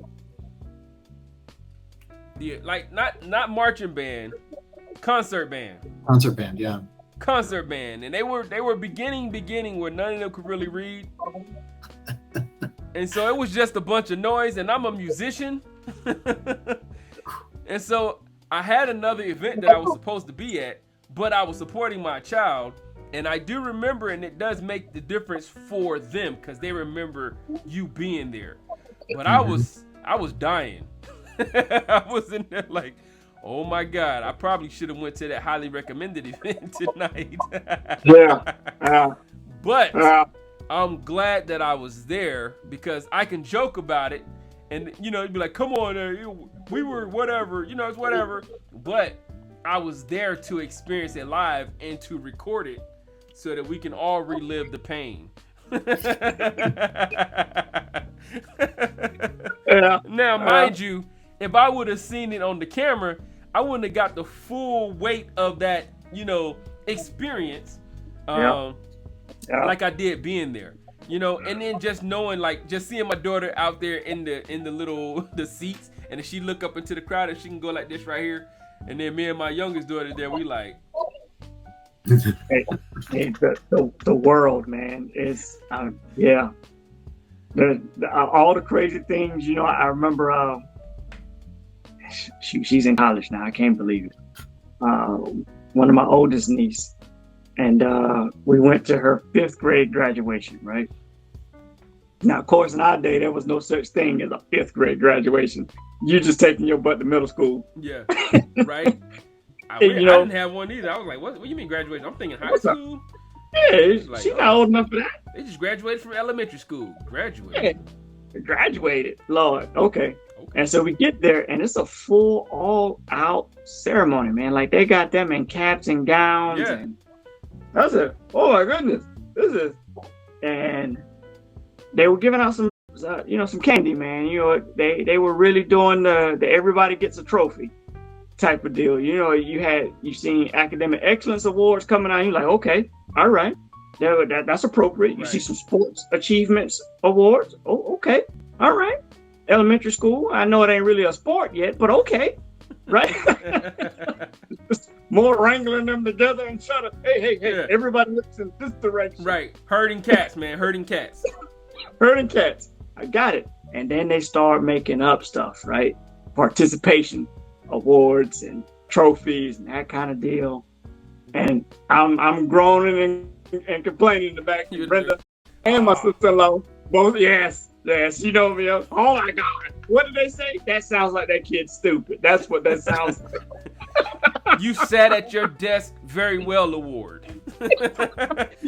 like not marching band, concert band, yeah, concert band, and they were beginning where none of them could really read, and so it was just a bunch of noise, and I'm a musician, and so I had another event that I was supposed to be at, but I was supporting my child. And I do remember, and it does make the difference for them because they remember you being there. But I was dying. I was in there like, oh my God, I probably should have went to that highly recommended event tonight. But I'm glad that I was there because I can joke about it, and you know, you'd be like, come on, we were whatever, you know, it's whatever. But I was there to experience it live and to record it, so that we can all relive the pain. Yeah. Now, mind you, if I would have seen it on the camera, I wouldn't have got the full weight of that, experience, like I did being there. And then just knowing, like, just seeing my daughter out there in the little the seats, and if she look up into the crowd, and she can go like this right here, and then me and my youngest daughter there, we like. Hey, the world, man, is yeah. All the crazy things, I remember. She's in college now. I can't believe it. One of my oldest niece, and we went to her 5th grade graduation. Right now, of course, in our day, there was no such thing as a 5th grade graduation. You just taking your butt to middle school. Yeah, right. I didn't have one either. I was like, what do you mean graduation? I'm thinking high school. Yeah, like, she's not old enough for that. They just graduated from elementary school. Graduated. Yeah, graduated. Lord, okay. And so we get there, and it's a full, all-out ceremony, man. Like, they got them in caps and gowns. Yeah. And I said, oh, my goodness. And they were giving out some, some candy, man. They were really doing the everybody gets a trophy type of deal. You've seen academic excellence awards coming out. You're like, okay, all right. That's appropriate. You see some sports achievements awards. Oh, okay. All right. Elementary school. I know it ain't really a sport yet, but okay. Right? More wrangling them together and try to, hey, everybody looks in this direction. Right. Herding cats, man. Herding cats. Herding cats. I got it. And then they start making up stuff, right? Participation awards and trophies and that kind of deal. And I'm groaning and complaining in the back. Brenda and my sister-in-law both, yes, you know me. Oh my God, what did they say? That sounds like that kid's stupid. That's what that sounds like. You sat at your desk very well award. Like,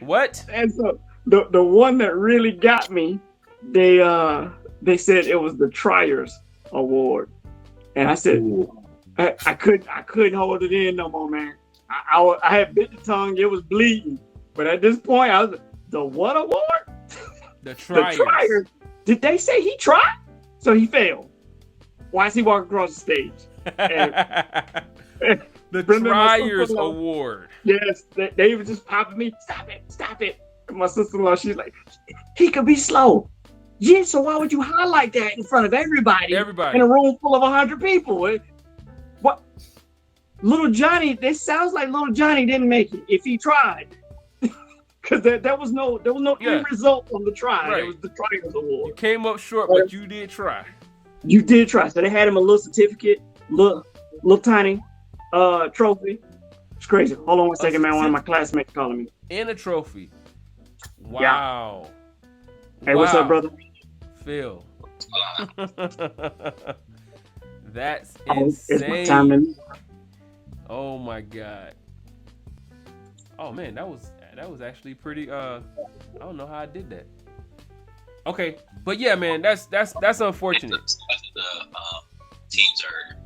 what? And so the one that really got me, they said it was the Triers Award, and I said I couldn't hold it in no more, man. I had bit the tongue, it was bleeding, but at this point I was the what award? The Triers. The Triers. Did they say he tried? So he failed. Why is he walking across the stage? And the Triers Award. Yes, they were just popping me. Stop it. And my sister-in-law, she's like, he could be slow. Yeah, so why would you highlight that in front of everybody? In a room full of 100 people? What? Little Johnny, this sounds like Little Johnny didn't make it if he tried. Because there was no end result on the try. Right. It was the Triers Award. You came up short, but you did try. You did try. So they had him a little certificate, little tiny trophy. It's crazy. Hold on one second, man. One of my classmates calling me. And a trophy. Wow. Yeah. Hey, what's up, brother? Phil. That's insane. It's my time. Oh my God. Oh man, that was actually pretty. I don't know how I did that. Okay, but yeah, man, that's unfortunate. The teams are.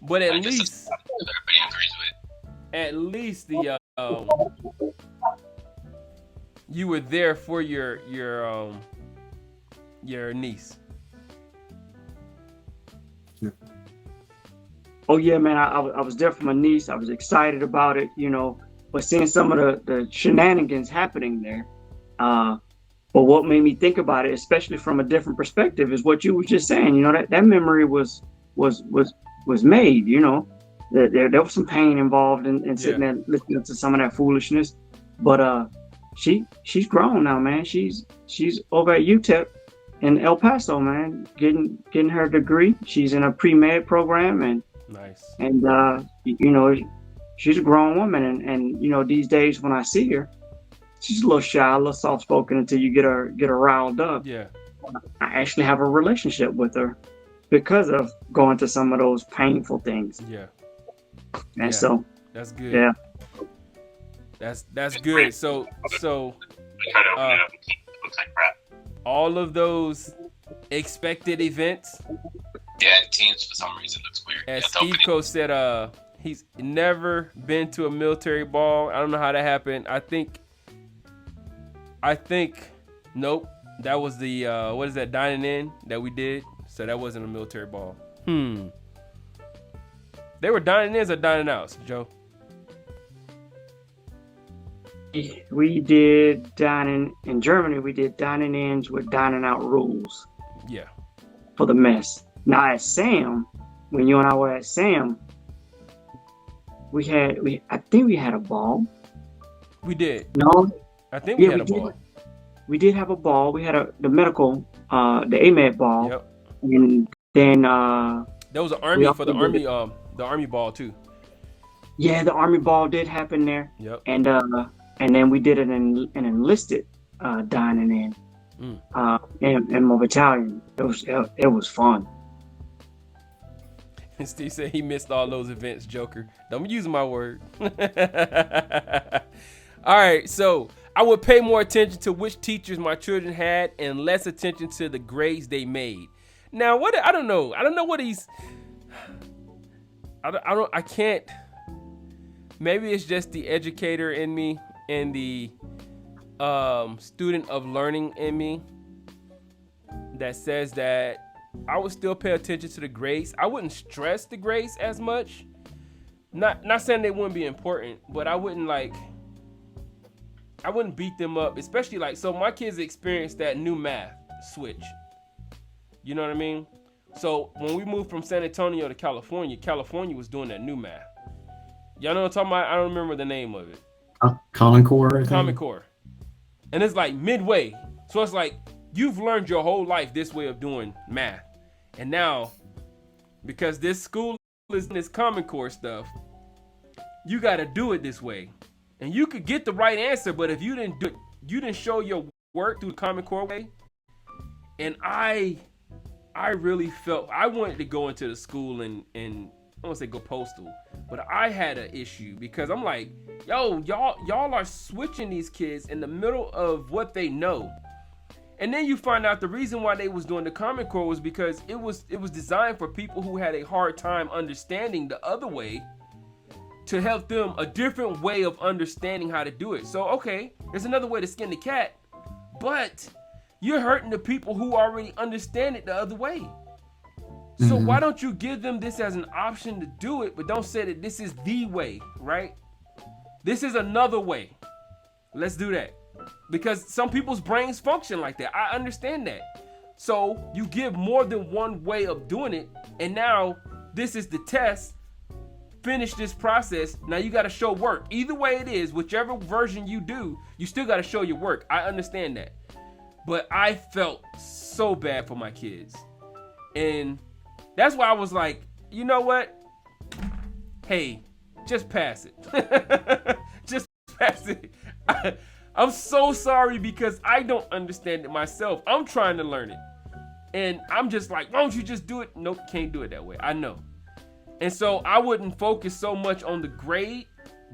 But at least everybody agrees with. At least the you were there for your niece. Yeah. Oh yeah, man, I was there for my niece. I was excited about it, but seeing some of the shenanigans happening there. But what made me think about it, especially from a different perspective, is what you were just saying. That memory was made. There was some pain involved in sitting there listening to some of that foolishness. But she's grown now, man. She's over at UTEP in El Paso, man, getting her degree. She's in a pre-med program, and nice. And she's a grown woman, and these days when I see her, she's a little shy, a little soft-spoken until you get her riled up. Yeah. I actually have a relationship with her because of going to some of those painful things. Yeah. And so that's good. Yeah. That's good. So all of those expected events. Yeah, teams for some reason looks weird. As Steve Co said, he's never been to a military ball. I don't know how that happened. I think nope. That was the what is that, dining in that we did? So that wasn't a military ball. They were dining ins or dining outs, Joe? We did dining in Germany. We did dining ins with dining out rules. Yeah. For the mess. Now at Sam, when you and I were at Sam, I think we had a ball. We did. No, I think we had a ball. We did have a ball. We had the medical, the AMED ball. Yep. And then there was an army for the army ball too. Yeah, the army ball did happen there. Yep. And then we did an enlisted dining in my battalion. It was fun. And Steve said he missed all those events, Joker. Don't use my word. All right, so I would pay more attention to which teachers my children had and less attention to the grades they made. Now, I don't know what he's. I can't. Maybe it's just the educator in me and the student of learning in me that says that I would still pay attention to the grades. I wouldn't stress the grades as much. Not saying they wouldn't be important, but I wouldn't beat them up, especially so my kids experienced that new math switch. You know what I mean? So when we moved from San Antonio to California was doing that new math. Y'all know what I'm talking about? I don't remember the name of it. Common Core. Common Core. And it's like midway. So it's like you've learned your whole life this way of doing math. And now, because this school is in this Common Core stuff, you got to do it this way. And you could get the right answer, but if you didn't show your work through the Common Core way. And I really felt I wanted to go into the school and I don't want to say go postal, but I had an issue because I'm like, yo, y'all are switching these kids in the middle of what they know. And then you find out the reason why they was doing the Common Core was because it was designed for people who had a hard time understanding the other way, to help them a different way of understanding how to do it. So, okay, there's another way to skin the cat, but you're hurting the people who already understand it the other way. So why don't you give them this as an option to do it, but don't say that this is the way, right? This is another way. Let's do that. Because some people's brains function like that. I understand that. So you give more than one way of doing it, and now this is the test. Finish this process. Now you got to show work. Either way it is, whichever version you do, you still got to show your work. I understand that. But I felt so bad for my kids. And that's why I was like, you know what? Hey, just pass it. Just pass it. I'm so sorry because I don't understand it myself. I'm trying to learn it. And I'm just like, why don't you just do it? Nope, can't do it that way. I know. And so I wouldn't focus so much on the grade,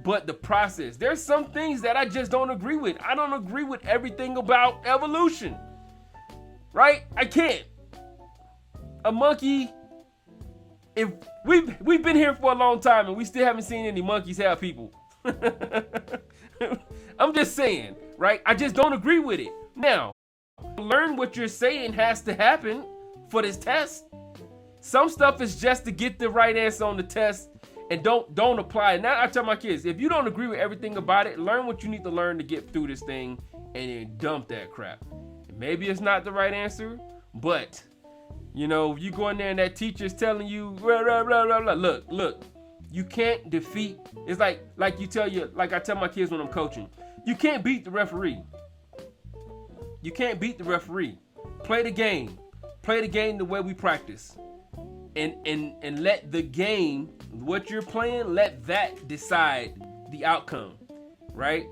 but the process. There's some things that I just don't agree with. I don't agree with everything about evolution. Right? I can't. A monkey, if we've been here for a long time and we still haven't seen any monkeys have people. I'm just saying, right? I just don't agree with it. Now, learn what you're saying has to happen for this test. Some stuff is just to get the right answer on the test and don't apply it. Now I tell my kids, if you don't agree with everything about it, learn what you need to learn to get through this thing and then dump that crap. Maybe it's not the right answer, but you know, if you go in there and that teacher's telling you, blah, blah, blah, blah, blah, look, you can't defeat. It's like I tell my kids when I'm coaching, you can't beat the referee. You can't beat the referee. Play the game. Play the game the way we practice. And let the game, what you're playing, let that decide the outcome, right?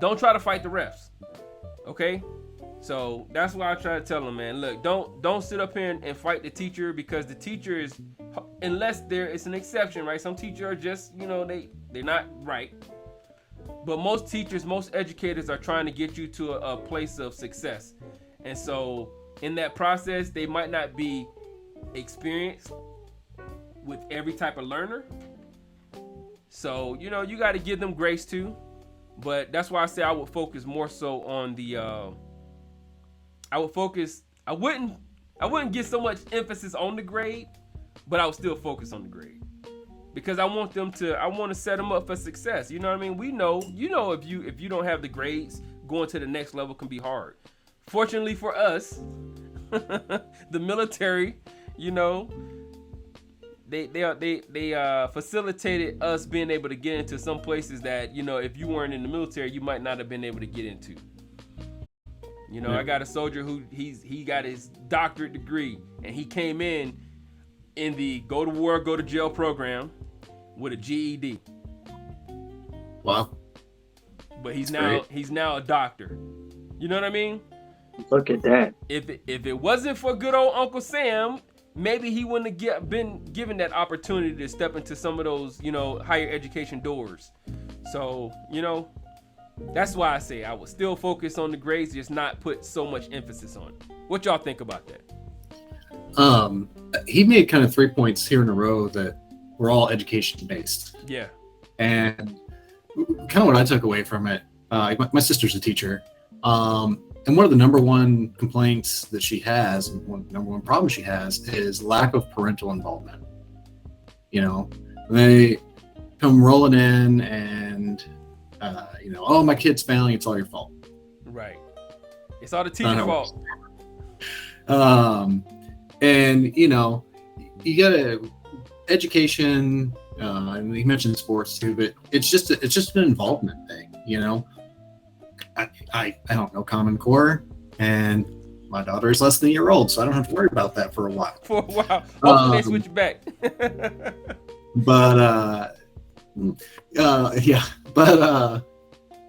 Don't try to fight the refs, okay? So that's why I try to tell them, man, look, don't sit up here and fight the teacher, because the teacher is, unless it's an exception, right? Some teachers are just, you know, they're not right. But most teachers, most educators are trying to get you to a place of success. And so in that process, they might not be experienced with every type of learner. So, you know, you got to give them grace too. But that's why I say I would focus more so on the I would focus. I wouldn't get so much emphasis on the grade, but I would still focus on the grade because I want to set them up for success. You know what I mean? We know, if you don't have the grades, going to the next level can be hard. Fortunately for us, the military, they facilitated us being able to get into some places that, if you weren't in the military, you might not have been able to get into. Yeah. I got a soldier who he got his doctorate degree, and he came in the go to war, go to jail program with a GED. Wow. But he's now a doctor. You know what I mean? Look at that. If it wasn't for good old Uncle Sam, maybe he wouldn't have been given that opportunity to step into some of those, higher education doors. So, that's why I say I would still focus on the grades, just not put so much emphasis on it. What y'all think about that? He made kind of 3 points here in a row that were all education based. Yeah. And kind of what I took away from it, my sister's a teacher. And one of the number one complaints that she has, and one of the number one problem she has, is lack of parental involvement. They come rolling in and, oh, my kid's failing, it's all your fault. Right. It's all the teacher's fault. And, you got to education, and he mentioned sports too, but it's just an involvement thing, I don't know Common Core, and my daughter is less than a year old, so I don't have to worry about that for a while. Hopefully they switch back. But yeah, but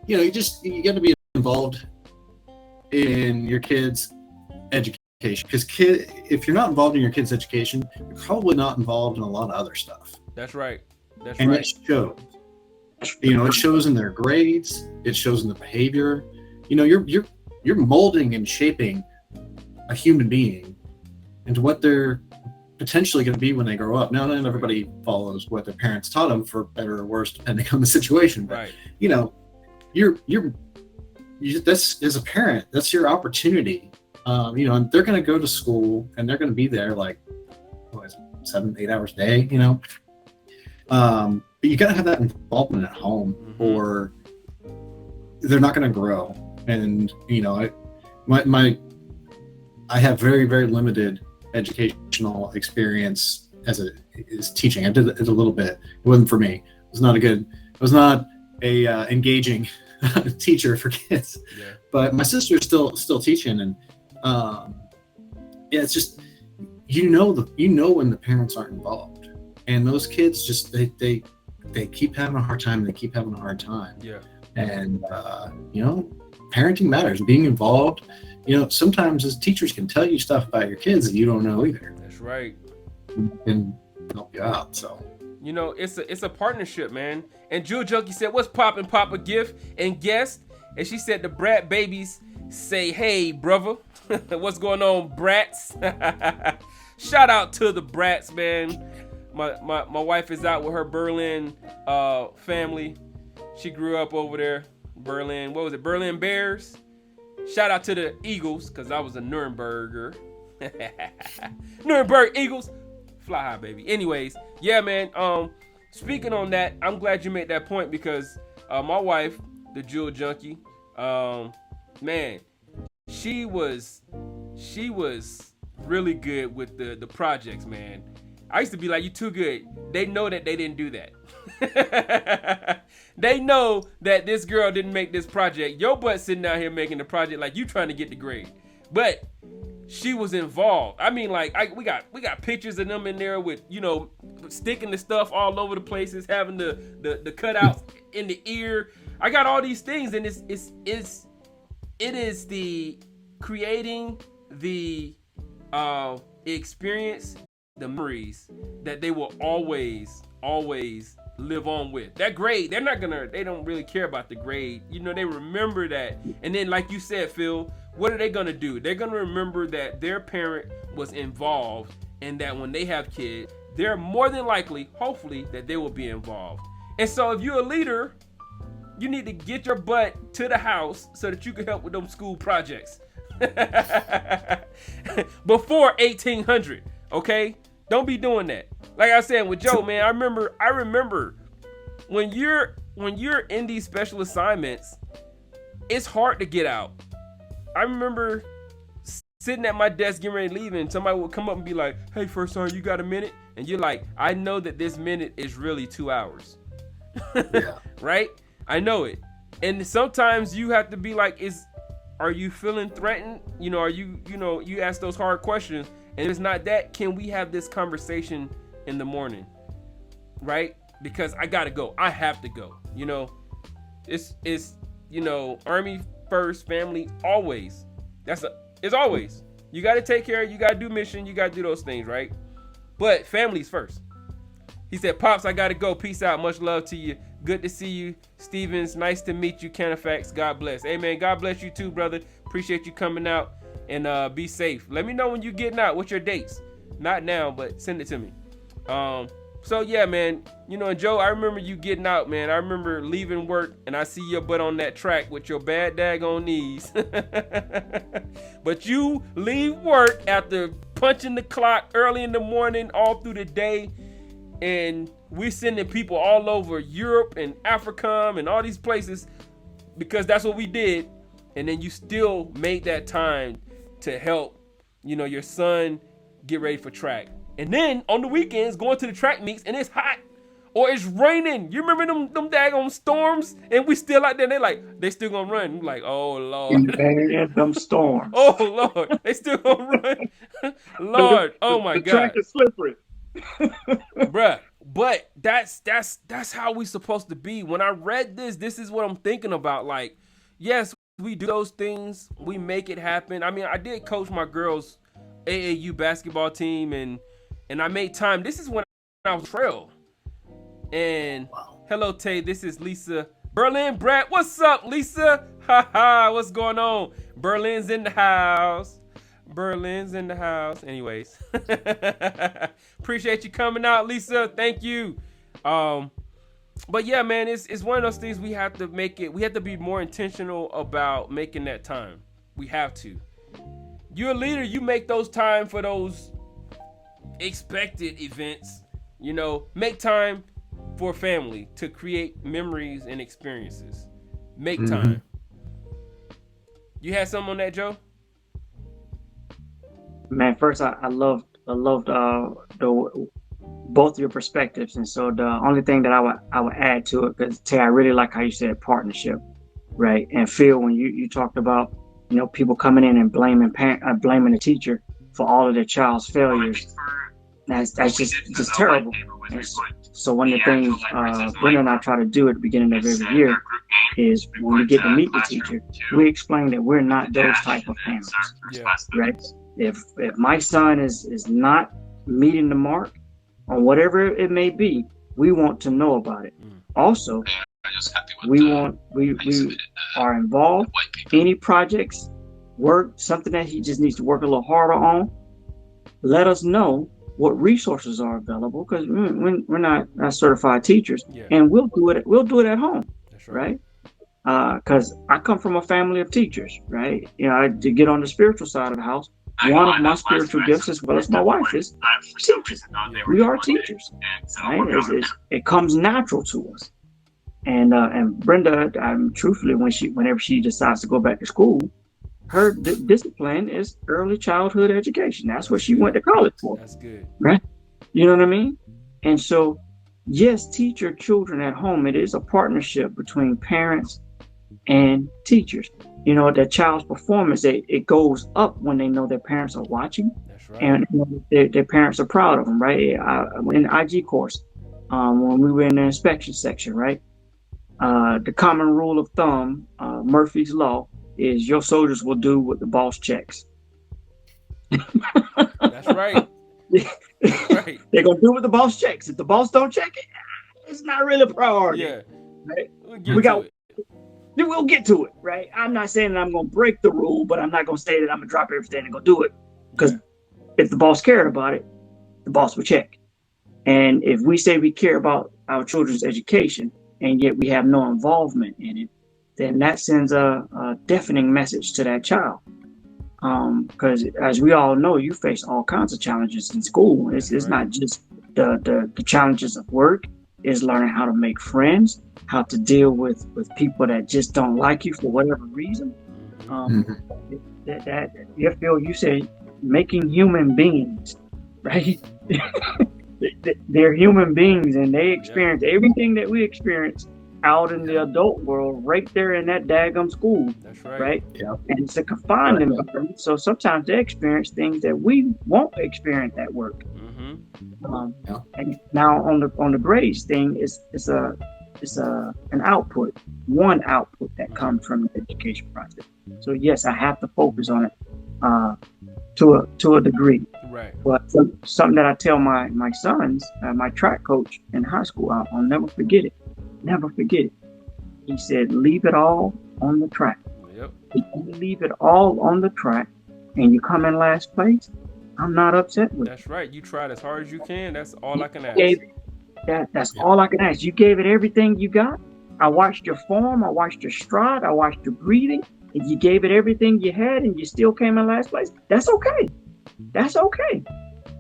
you got to be involved in your kids' education, because if you're not involved in your kids' education, you're probably not involved in a lot of other stuff. That's right. And it shows. It shows in their grades. It shows in the behavior. You're molding and shaping a human being into what they're potentially going to be when they grow up. Now, not everybody follows what their parents taught them, for better or worse, depending on the situation. But, right. That's, as a parent, that's your opportunity. And they're going to go to school and they're going to be there like 7-8 hours a day. But you got to have that involvement at home, or they're not going to grow. And I have very, very limited educational experience as teaching. I did it a little bit. It wasn't for me. I was not a engaging teacher for kids. Yeah. But my sister's still teaching, and it's just when the parents aren't involved, and those kids just they keep having a hard time. Yeah. And parenting matters. Being involved. Sometimes as teachers can tell you stuff about your kids that you don't know either. That's right. And help you out. So. It's a partnership, man. And Jewel Junkie said, "What's poppin', Papa Gift and guest?" And she said, "The brat babies say, hey, brother." What's going on, brats? Shout out to the brats, man. My wife is out with her Berlin family. She grew up over there, Berlin. What was it? Berlin Bears. Shout out to the Eagles, because I was a Nuremberger. Nuremberg Eagles. Fly high, baby. Anyways, yeah, man. Speaking on that, I'm glad you made that point, because my wife, the Jewel Junkie, man, she was really good with the projects, man. I used to be like, you too good. They know that they didn't do that. They know that this girl didn't make this project. Your butt sitting down here making the project like you trying to get the grade. But she was involved. I mean, like, we got pictures of them in there with, sticking the stuff all over the places, having the cutouts in the ear. I got all these things, and it is the creating the experience, the memories that they will always live on with. That grade, they don't really care about the grade. They remember that. And then, like you said, Phil, what are they gonna do? They're gonna remember that their parent was involved, and that when they have kids, they're more than likely, hopefully, that they will be involved. And so if you're a leader, you need to get your butt to the house so that you can help with those school projects. Before 1800, okay? Don't be doing that. Like I said with Joe, man, I remember when you're in these special assignments, it's hard to get out. I remember sitting at my desk getting ready to leave, and somebody would come up and be like, "Hey, first sergeant, you got a minute?" And you're like, "I know that this minute is really 2 hours." Yeah. Right? I know it. And sometimes you have to be like, are you feeling threatened? You know, you ask those hard questions. And if it's not that, can we have this conversation in the morning? Right? Because I gotta go. I have to go. You know, it's Army first, family always. It's always. You gotta take care, you gotta do mission, you gotta do those things, right? But family's first. He said, "Pops, I gotta go. Peace out. Much love to you. Good to see you. Stevens, nice to meet you. Canifax, God bless." Hey, man, God bless you too, brother. Appreciate you coming out, and be safe. Let me know when you're getting out. What's your dates? Not now, but send it to me. So, yeah, man. You know, and Joe, I remember you getting out, man. I remember leaving work, and I see your butt on that track with your bad daggone knees. But you leave work after punching the clock early in the morning, all through the day, and we're sending people all over Europe and Africa and all these places because that's what we did. And then you still made that time to help, your son get ready for track. And then on the weekends, going to the track meets and it's hot or it's raining. You remember them daggone storms? And we still out there. They still gonna run. I'm like, oh Lord. Man, them storms. Oh Lord, they still gonna run. Lord, oh my God. The track is slippery. Bruh, but that's how we supposed to be. When I read this is what I'm thinking about. Like, yes, we do those things, we make it happen. I mean, I did coach my girls' AAU basketball team, and I made time. This is when I was trail. And hello, Tay, this is Lisa Berlin. Brad, what's up, Lisa? Haha, what's going on? Berlin's in the house. Anyways, appreciate you coming out, Lisa. Thank you. But yeah, man, it's one of those things we have to make it. We have to be more intentional about making that time. We have to. You're a leader. You make those time for those expected events. Make time for family to create memories and experiences. Make time. You had something on that, Joe? Man, first I loved the both your perspectives, and so the only thing that I would add to it, because Tay, I really like how you said partnership, right? And Phil, when you talked about people coming in and blaming the teacher for all of their child's failures, that's just terrible. And so one of the things Brenda and I try to do at the beginning of every year is when we get to meet the teacher, we explain that we're not those type of parents, right? If my son is not meeting the mark on whatever it may be, we want to know about it. Also, we are involved. Any projects, work, something that he just needs to work a little harder on, let us know what resources are available, because we're not certified teachers, and we'll do it at home. That's right? Because I come from a family of teachers, right? To get on the spiritual side of the house, one of my spiritual gifts, as well as my wife, is teachers. We are teachers, right? It comes natural to us. And Brenda, truthfully, whenever she decides to go back to school, her discipline is early childhood education. That's what she went to college for. That's good, right? You know what I mean? And so, yes, teach your children at home. It is a partnership between parents and teachers. Their child's performance, it goes up when they know their parents are watching. That's right. And their parents are proud of them, right? In the IG course, when we were in the inspection section, right? The common rule of thumb, Murphy's Law, is your soldiers will do what the boss checks. That's right. That's right. They're going to do what the boss checks. If the boss don't check it, it's not really a priority. Yeah. Right? We'll get to it, right? I'm not saying that I'm going to break the rule, but I'm not going to say that I'm going to drop everything and go do it. Because if the boss cared about it, the boss would check. And if we say we care about our children's education, and yet we have no involvement in it, then that sends a deafening message to that child. Because as we all know, you face all kinds of challenges in school. It's Right. not just the challenges of work. It's learning how to make friends, how to deal with people that just don't like you for whatever reason. That you feel you say making human beings, right? They're human beings and they experience everything that we experience out in the adult world right there in that daggum school. That's right. Right? Yeah. And it's a confined environment. So sometimes they experience things that we won't experience at work. And now on the grades thing, it's an output, one output that comes from the education process. So yes, I have to focus on it to a degree. Right. But something that I tell my sons, my track coach in high school, I'll never forget it. Never forget it. He said, leave it all on the track. Yep. If you leave it all on the track and you come in last place, I'm not upset with it. That's right. You tried as hard as you can. That's all I can ask. That's all I can ask. You gave it everything you got. I watched your form. I watched your stride. I watched your breathing. And you gave it everything you had and you still came in last place. That's okay. That's okay.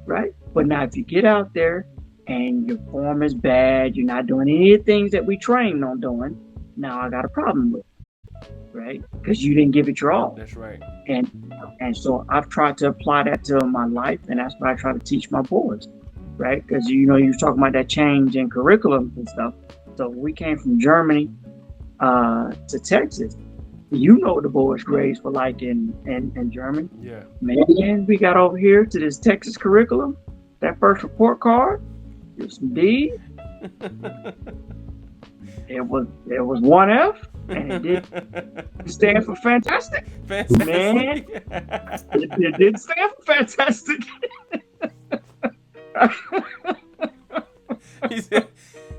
Right? But now if you get out there and your form is bad, you're not doing any of the things that we trained on doing, now I got a problem with it, right? Because you didn't give it your all. That's right. And so I've tried to apply that to my life, and that's what I try to teach my boys, right? Because you were talking about that change in curriculum and stuff. So we came from Germany to Texas. You know what the boys' grades were like in Germany. Yeah. Man, we got over here to this Texas curriculum. That first report card, it was some D. It was 1F, and it did stand for fantastic. Fantastic. Man, it did stand for fantastic. He said,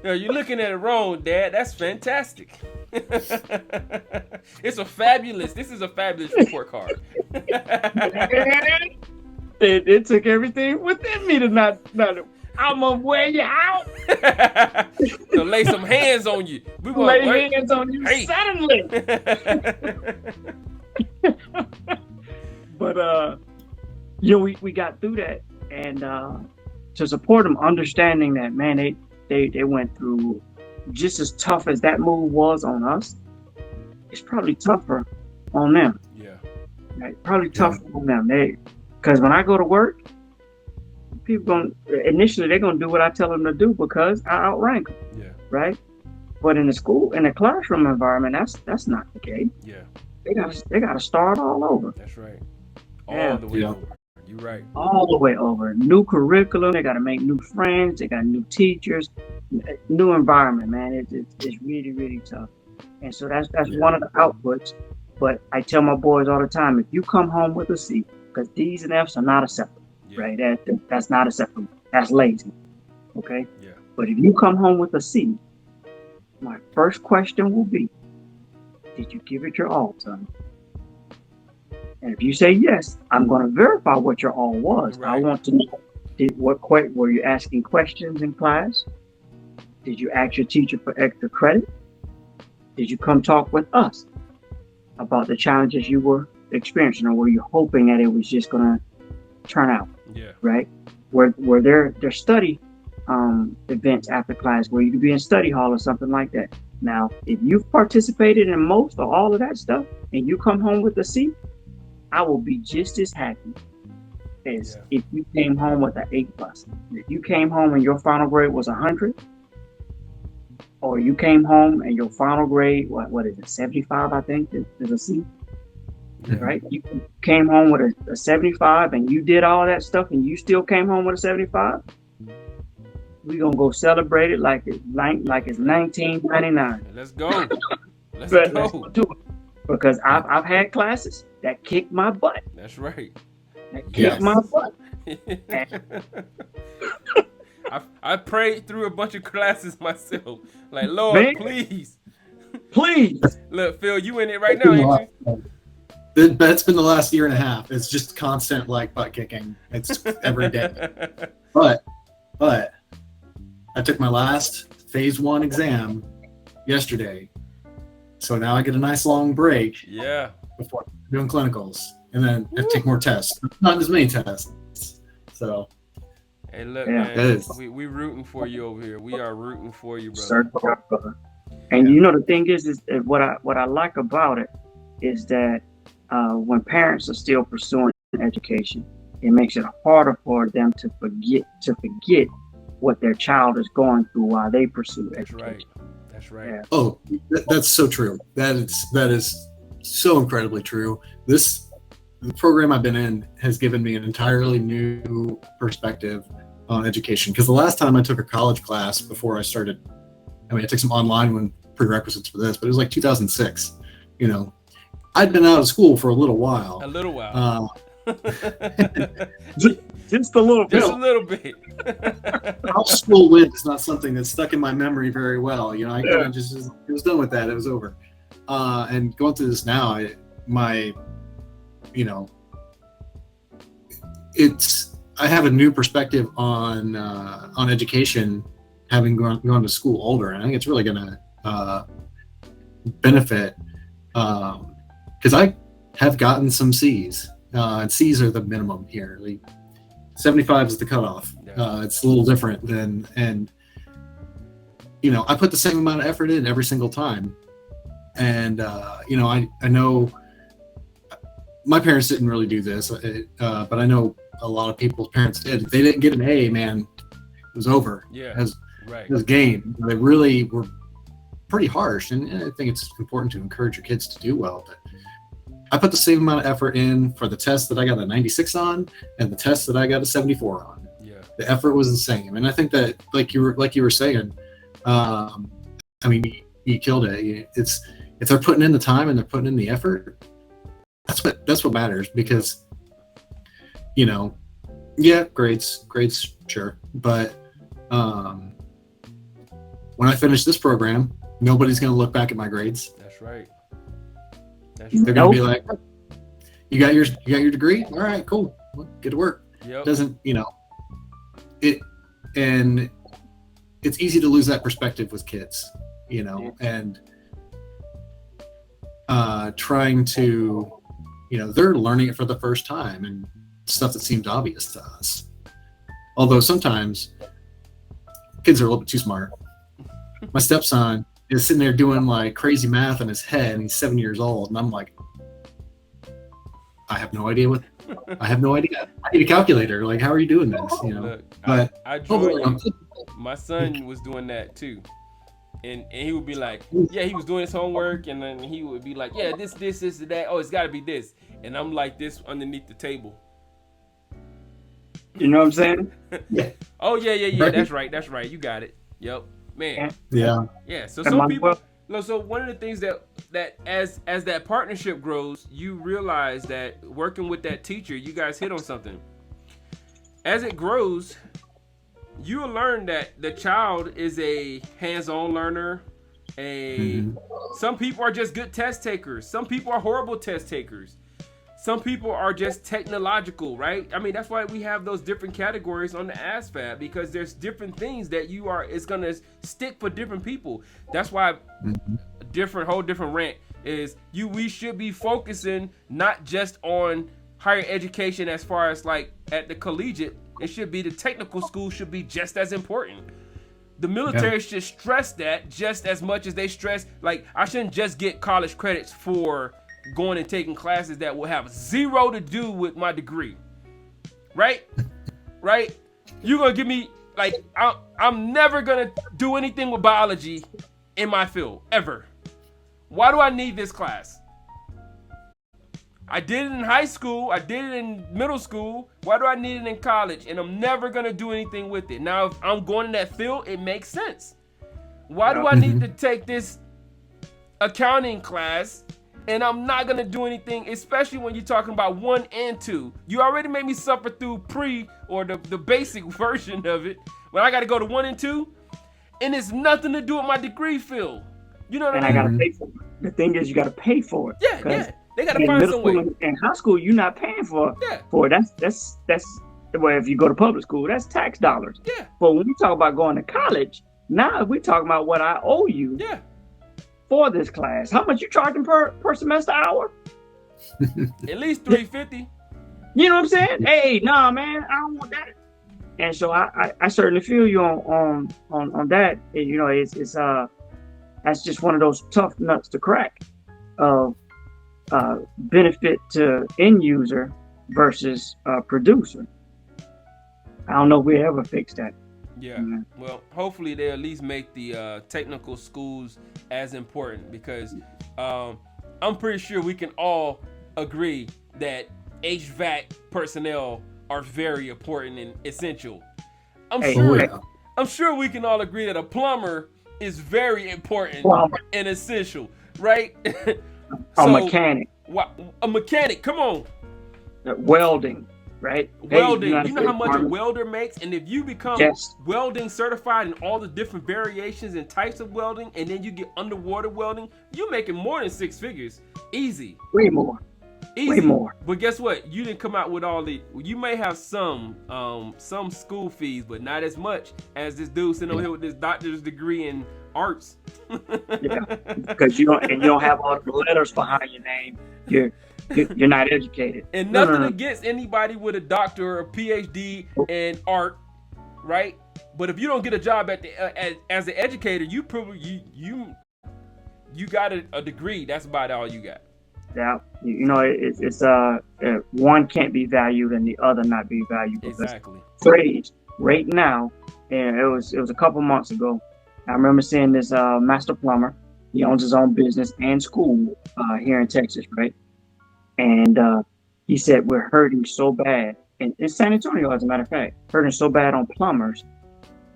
"No, you're looking at it wrong, Dad. That's fantastic. This is a fabulous report card." It took everything within me to not I'm gonna wear you out. So lay some hands on you. We want lay hands on you suddenly. But we got through that, and to support them, understanding that, man, they went through just as tough as that move was on us. It's probably tougher on them. Yeah. Right? Probably tougher on them. Because when I go to work, people they're gonna do what I tell them to do because I outrank them. Yeah. Right. But in the classroom environment, that's not the case. Yeah. They gotta start all over. That's right. All the way over. You're right. All the way over. New curriculum. They gotta make new friends. They got new teachers. New environment, man. It's really, really tough. And so that's one of the outputs. But I tell my boys all the time, if you come home with a C, because D's and F's are not acceptable. Yeah. Right? That's not acceptable. That's lazy. Okay? Yeah. But if you come home with a C, my first question will be, did you give it your all, son? And if you say yes, I'm going to verify what your all was. Right. I want to know, were you asking questions in class? Did you ask your teacher for extra credit? Did you come talk with us about the challenges you were experiencing, or were you hoping that it was just going to turn out? Yeah. Right. Were there study events after class where you could be in study hall or something like that? Now, if you've participated in most or all of that stuff and you come home with a C, I will be just as happy as if you came home with an 8+. If you came home and your final grade was 100, or you came home and your final grade, what is it, 75, I think is a C. Yeah. Right? You came home with a 75 and you did all that stuff and you still came home with a 75. We're going to go celebrate it like it's 1999. Let's go. Let's go. Let's do it. Because I've had classes that kicked my butt. That's right. That kicked my butt. I prayed through a bunch of classes myself. Like, Lord, man, please. Look, Phil, you in it right now, ain't you? That's been the last year and a half. It's just constant butt kicking. It's every day. But I took my last phase 1 exam yesterday. So now I get a nice long break. Yeah. Before doing clinicals. and then I take more tests, not as many tests. So, hey, look, Yeah. man, we rooting for you over here. We are rooting for you, brother. Brother. And you know the thing is what I like about it is that when parents are still pursuing education, it makes it harder for them to forget what their child is going through while they pursue education. That's right. Yeah. Oh, that's so true. That is so incredibly true. The program I've been in has given me an entirely new perspective on education. Because the last time I took a college class before I started, I took some online prerequisites for this, but it was like 2006. You know, I'd been out of school for a little while. Just a little bit. Just a little bit. How school went is not something that's stuck in my memory very well. You know, I kind of just it was done with that. It was over. And going through this now, I have a new perspective on education, having gone to school older, and I think it's really going to benefit because I have gotten some C's. And C's are the minimum here. 75 is the cutoff. It's a little different and I put the same amount of effort in every single time. And, I know my parents didn't really do this, but I know a lot of people's parents did. If they didn't get an A, man, it was over. Yeah. It was game. They really were pretty harsh. And I think it's important to encourage your kids to do well. But I put the same amount of effort in for the test that I got a 96 on and the test that I got a 74 on. Yeah. The effort was the same. And I think that, like you were saying, you killed it. It's if they're putting in the time and they're putting in the effort, that's what matters. Because, grades, sure. But when I finish this program, nobody's going to look back at my grades. That's right. They're going to be like, you got your degree? All right, cool. Well, get to work. Yep. Doesn't, and it's easy to lose that perspective with kids, and trying to, they're learning it for the first time and stuff that seemed obvious to us. Although sometimes kids are a little bit too smart. My stepson is sitting there doing like crazy math in his head, and he's 7 years old, and I'm like, I have no idea. I need a calculator. Like, how are you doing this? Look, but I joined you. My son was doing that too, and he would be like, yeah, he was doing his homework, and then he would be like, yeah, this, that. Oh, it's got to be this, and I'm like this underneath the table. You know what I'm saying? Yeah. Oh yeah. That's right. You got it. Yep, man. Yeah. Yeah. So some people. No, so one of the things that as that partnership grows, you realize that working with that teacher, you guys hit on something. As it grows, you will learn that the child is a hands-on learner. Some people are just good test takers. Some people are horrible test takers. Some people are just technological, right? That's why we have those different categories on the ASVAB, because there's different things that it's gonna stick for different people. That's why whole different rant is we should be focusing not just on higher education as far as like at the collegiate. It should be the technical school should be just as important. The military should stress that just as much as they stress, like, I shouldn't just get college credits for going and taking classes that will have zero to do with my degree. Right? You're going to give me, like, I'm never going to do anything with biology in my field, ever. Why do I need this class? I did it in high school. I did it in middle school. Why do I need it in college? And I'm never going to do anything with it. Now, if I'm going in that field, it makes sense. Why do I need to take this accounting class and I'm not going to do anything, especially when you're talking about 1 and 2? You already made me suffer through the basic version of it, but I got to go to 1 and 2, and it's nothing to do with my degree field. You know what I mean? And I got to pay for it. The thing is, you got to pay for it. Yeah. They got to find some way. In high school, you're not paying for it. That's well, if you go to public school, that's tax dollars. Yeah. But when we talk about going to college, now we're talking about what I owe you. Yeah. For this class, how much you charging per semester hour? At least 350. You know what I'm saying? Hey, nah, man, I don't want that. And so I certainly feel you on that. And, you know, it's that's just one of those tough nuts to crack of benefit to end user versus producer. I don't know if we ever fix that. Yeah. Well, hopefully they at least make the technical schools as important, because I'm pretty sure we can all agree that HVAC personnel are very important and essential. I'm sure we can all agree that a plumber is very important and essential, right? A mechanic. A mechanic, come on. Welding, right? Welding. You know how much a welder makes? And if you become welding certified in all the different variations and types of welding, and then you get underwater welding, you're making more than 6 figures. Easy. Way more. Easy. Way more. But guess what? You didn't come out with all the. You may have some school fees, but not as much as this dude sitting over here with this doctor's degree in arts. Yeah, because you don't have all the letters behind your name. You're not educated. And nothing against anybody with a doctor or a PhD in art, right? But if you don't get a job as an educator, you probably you got a degree. That's about all you got. Yeah, you know, it's one can't be valued and the other not be valued. Exactly. Trades right now, and it was a couple months ago. I remember seeing this master plumber. He owns his own business and school here in Texas, right? And he said we're hurting so bad, and in San Antonio, as a matter of fact, hurting so bad on plumbers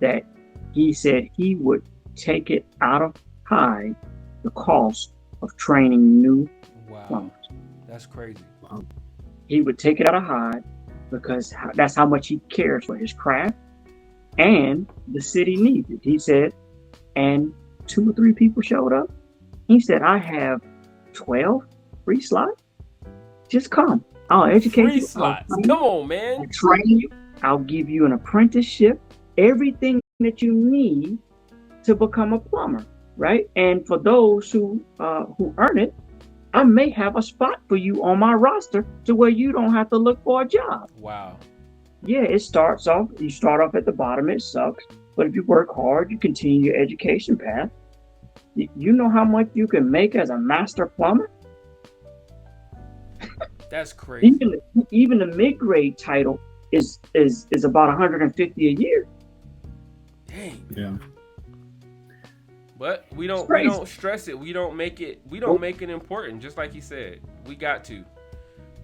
that he said he would take it out of high the cost of training new plumbers. That's crazy. Wow. He would take it out of high because that's how much he cares for his craft, and the city needs it. He said, and 2 or 3 people showed up. He said, I have 12 free slots. Just come. I'll educate free you. Slots. Come on, man. I'll train you. I'll give you an apprenticeship. Everything that you need to become a plumber, right? And for those who earn it, I may have a spot for you on my roster to where you don't have to look for a job. Wow. Yeah, you start off at the bottom. It sucks. But if you work hard, you continue your education path. You know how much you can make as a master plumber? That's crazy. Even the mid-grade title is about $150 a year. Dang. Yeah. But we don't stress it. We don't make it important. Just like he said, we got to.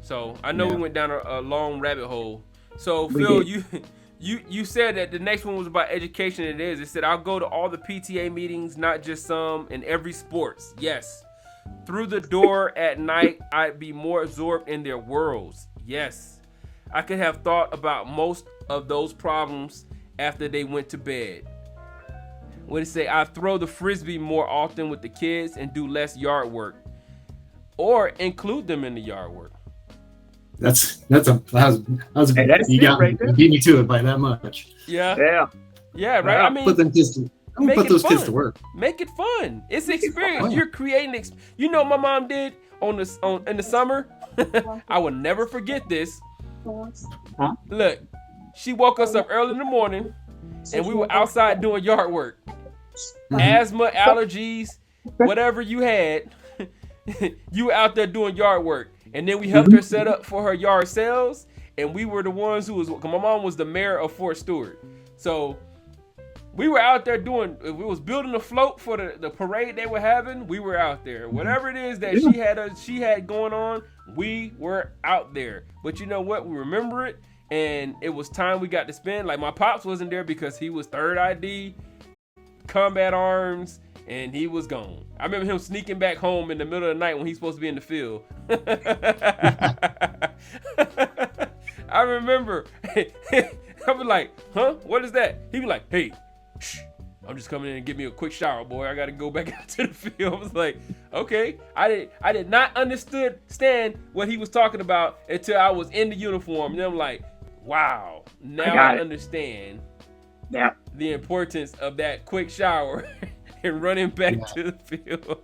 So I know we went down a long rabbit hole. So Phil, you said that the next one was about education. It is. It said I'll go to all the PTA meetings, not just some, in every sports. Yes. Through the door at night, I'd be more absorbed in their worlds. Yes. I could have thought about most of those problems after they went to bed. What did it say? I throw the frisbee more often with the kids and do less yard work, or include them in the yard work. You beat me to it by that much. Yeah, right. I mean, put those kids to work. Make it fun. It's experience. You're creating. You know, what my mom did in the summer. I will never forget this. Huh? Look, she woke us up early in the morning, and we were outside doing yard work. Asthma, allergies, whatever you had, you were out there doing yard work. And then we helped her set up for her yard sales, and we were the ones my mom was the mayor of Fort Stewart. So we were out there we was building a float for the parade they were having. We were out there. Whatever it is that she had going on, we were out there. But you know what? We remember it, and it was time we got to spend. Like, my pops wasn't there because he was third ID, combat arms, and he was gone. I remember him sneaking back home in the middle of the night when he's supposed to be in the field. I remember. I was like, huh? What is that? He'd be like, hey, shh, I'm just coming in and give me a quick shower, boy. I got to go back out to the field. I was like, okay. I did not understand what he was talking about until I was in the uniform. And I'm like, wow, now I understand the importance of that quick shower and running back to the field.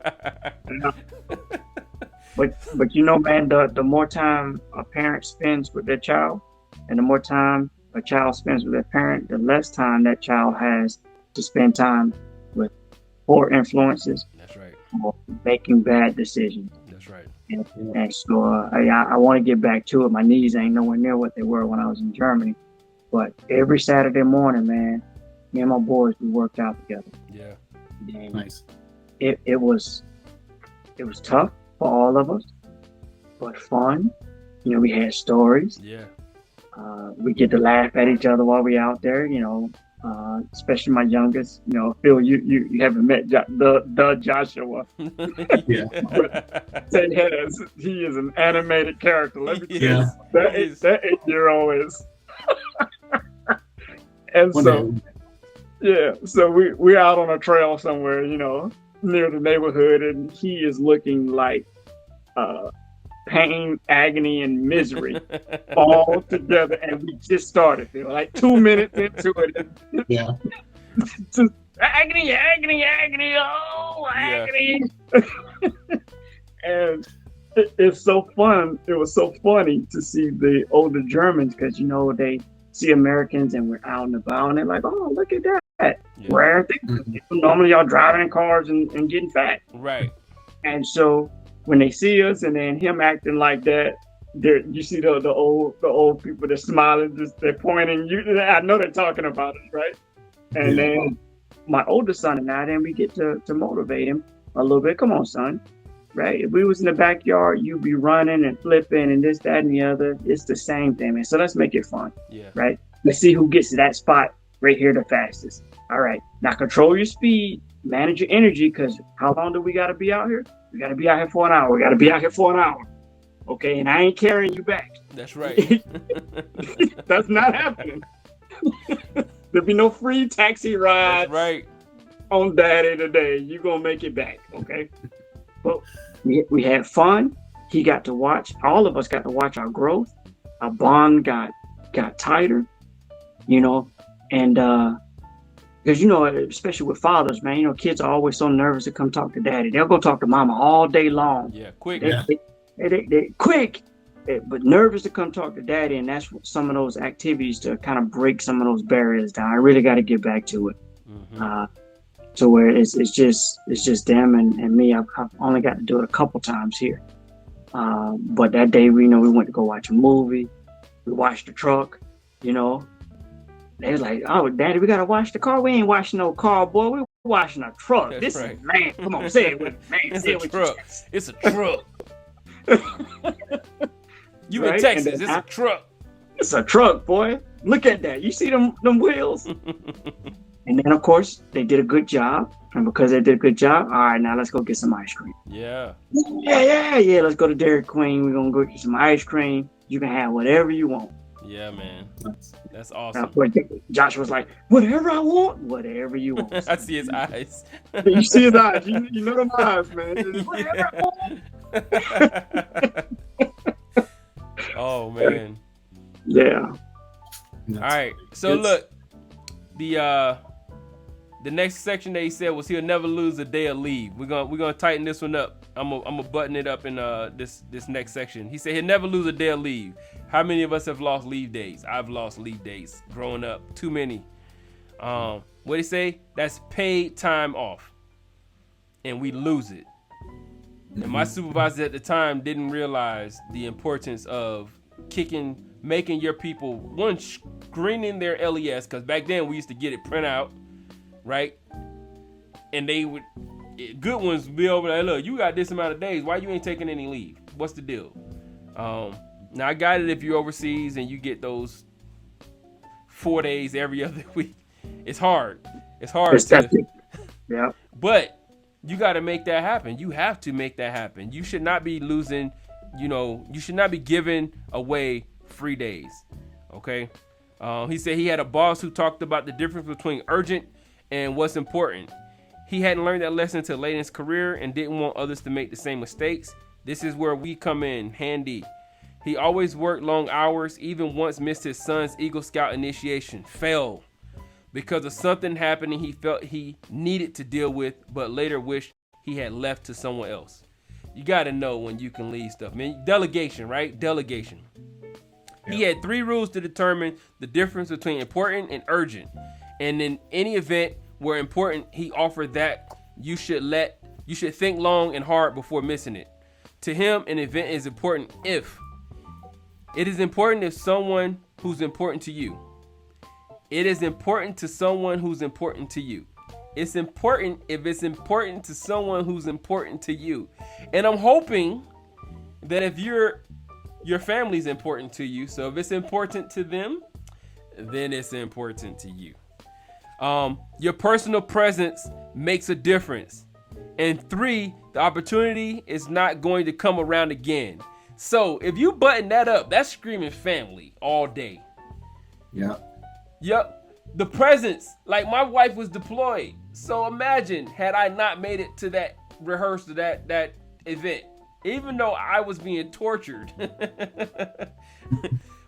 But you know, man, the more time a parent spends with their child, and the more time a child spends with their parent, the less time that child has to spend time with poor influences. That's right. Or making bad decisions. That's right. And so I want to get back to it. My knees ain't nowhere near what they were when I was in Germany. But every Saturday morning, man, me and my boys, we worked out together. Yeah. And Nice. It was tough for all of us, but fun. You know, we had stories. Yeah. We get to laugh at each other while we out there. You know, especially my youngest. You know, Phil, you haven't met the Joshua. Yeah. Ted has, he is an animated character. Let me tell you, Yeah. that 8-year-old is. And so, yeah, so we're out on a trail somewhere, you know, near the neighborhood, and he is looking like pain, agony, and misery all together. And we just started, you know, like 2 minutes into it. Yeah. Just agony, oh, agony. Yeah. And it's so fun. It was so funny to see the older Germans, because, you know, they see Americans and we're out and about, and they're like, oh, look at that. Yeah. Rare thing. Normally y'all driving in cars and getting fat. Right. And so when they see us and then him acting like that, you see the old people, they're smiling, just they're pointing. I know they're talking about us, right? And then my oldest son and I, then we get to motivate him a little bit. Come on, son. Right? If we was in the backyard, you'd be running and flipping and this, that, and the other. It's the same thing, man. So let's make it fun. Yeah. Right? Let's see who gets to that spot right here the fastest. All right. Now control your speed, manage your energy, because how long do we got to be out here? We got to be out here for an hour. We got to be out here for an hour. Okay? And I ain't carrying you back. That's right. That's not happening. There'll be no free taxi rides. That's right. On Daddy today. You're going to make it back. Okay? But we had fun. He got to watch. All of us got to watch our growth. Our bond got tighter, you know, and because, you know, especially with fathers, man, you know, kids are always so nervous to come talk to daddy. They'll go talk to mama all day long. Yeah, quick. They quick, but nervous to come talk to daddy. And that's some of those activities to kind of break some of those barriers down. I really got to get back to it. Mm-hmm. To where it's just them and me. I've only got to do it a couple times here. But that day, we went to go watch a movie. We washed the truck, you know. They was like, oh, Daddy, we got to wash the car. We ain't washing no car, boy. We washing a truck. That's this right. Is, man, come on, say it with me, man. It's say a it with truck. It's a truck. You right? in Texas, it's a truck. It's a truck, boy. Look at that. You see them wheels? And then, of course, they did a good job. And because they did a good job, all right, now let's go get some ice cream. Yeah. Yeah. Let's go to Dairy Queen. We're going to go get some ice cream. You can have whatever you want. Yeah, man. That's awesome. Josh was like, whatever I want, whatever you want. I see his eyes. You see his eyes. You know them eyes, man. Whatever I want. Oh, man. Yeah. All right. So, look, the next section that he said was he'll never lose a day of leave. We're gonna tighten this one up. I'm gonna button it up in this next section. He said he'll never lose a day of leave. How many of us have lost leave days? I've lost leave days growing up. Too many. What do you say? That's paid time off, and we lose it. And my supervisor at the time didn't realize the importance of making your people, one, screening their LES, because back then we used to get it print out, right? And they would, good ones be over there, look, you got this amount of days, why you ain't taking any leave? What's the deal? Now I got it if you're overseas and you get those 4 days every other week. It's hard. Yeah. But you got to make that happen. You have to make that happen. You should not be losing, you should not be giving away free days. Okay. He said he had a boss who talked about the difference between urgent and what's important. He hadn't learned that lesson until late in his career and didn't want others to make the same mistakes. This is where we come in handy. He always worked long hours, even once missed his son's Eagle Scout initiation. Failed because of something happening he felt he needed to deal with, but later wished he had left to someone else. You got to know when you can leave stuff. I mean, delegation, right? Delegation. He had 3 rules to determine the difference between important and urgent. And in any event where important, he offered that you should think long and hard before missing it. To him, an event is important if it is important if someone who's important to you. It is important to someone who's important to you. It's important if it's important to someone who's important to you. And I'm hoping that if your family's important to you, so if it's important to them, then it's important to you. Your personal presence makes a difference. And 3, the opportunity is not going to come around again. So if you button that up, that's screaming family all day. Yeah. Yep. The presence, like my wife was deployed. So imagine had I not made it to that rehearsal, that event, even though I was being tortured.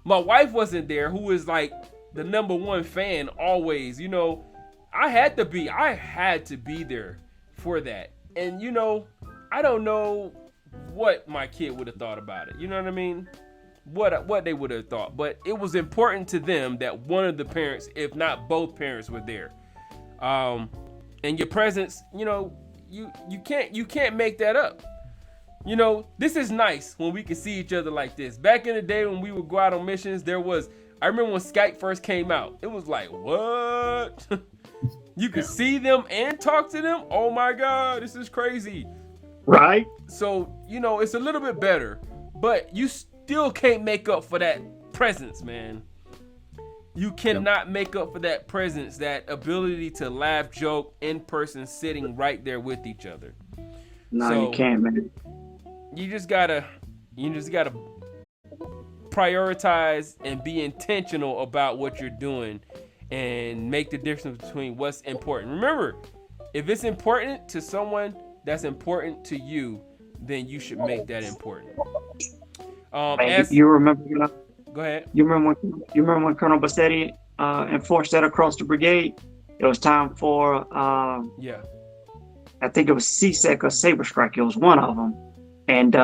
My wife wasn't there, who is like the #1 fan always. You know, I had to be there for that. And you know, I don't know what my kid would have thought about it. You know what I mean? What they would have thought. But it was important to them that one of the parents, if not both parents, were there. And your presence, you know, you can't make that up. You know, this is nice when we can see each other like this. Back in the day when we would go out on missions, I remember when Skype first came out. It was like, what? You could see them and talk to them? Oh my God, this is crazy. Right? So, you know, it's a little bit better, but you still can't make up for that presence, man. You cannot make up for that presence, that ability to laugh, joke in person, sitting right there with each other. No, so, you can't, man. You just gotta prioritize and be intentional about what you're doing and make the difference between what's important. Remember, if it's important to someone that's important to you, then you should make that important. You remember? Go ahead. You remember when Colonel Bassetti enforced that across the brigade? It was time for I think it was CSEC or Saber Strike. It was one of them, and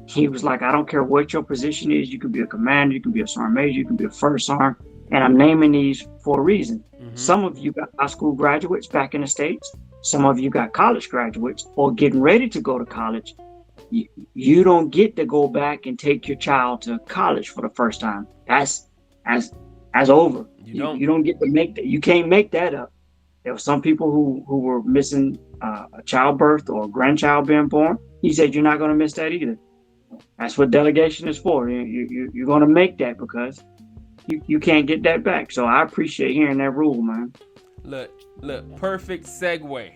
he was like, "I don't care what your position is. You could be a commander, you can be a sergeant major, you can be a first sergeant, and I'm naming these for a reason. Mm-hmm. Some of you got high school graduates back in the States. Some of you got college graduates or getting ready to go to college. You don't get to go back and take your child to college for the first time. That's over. You don't get to make that. You can't make that up. There were some people who were missing a childbirth or a grandchild being born. He said, you're not going to miss that either. That's what delegation is for. You're going to make that because you can't get that back. So I appreciate hearing that rule, man. Look, perfect segue.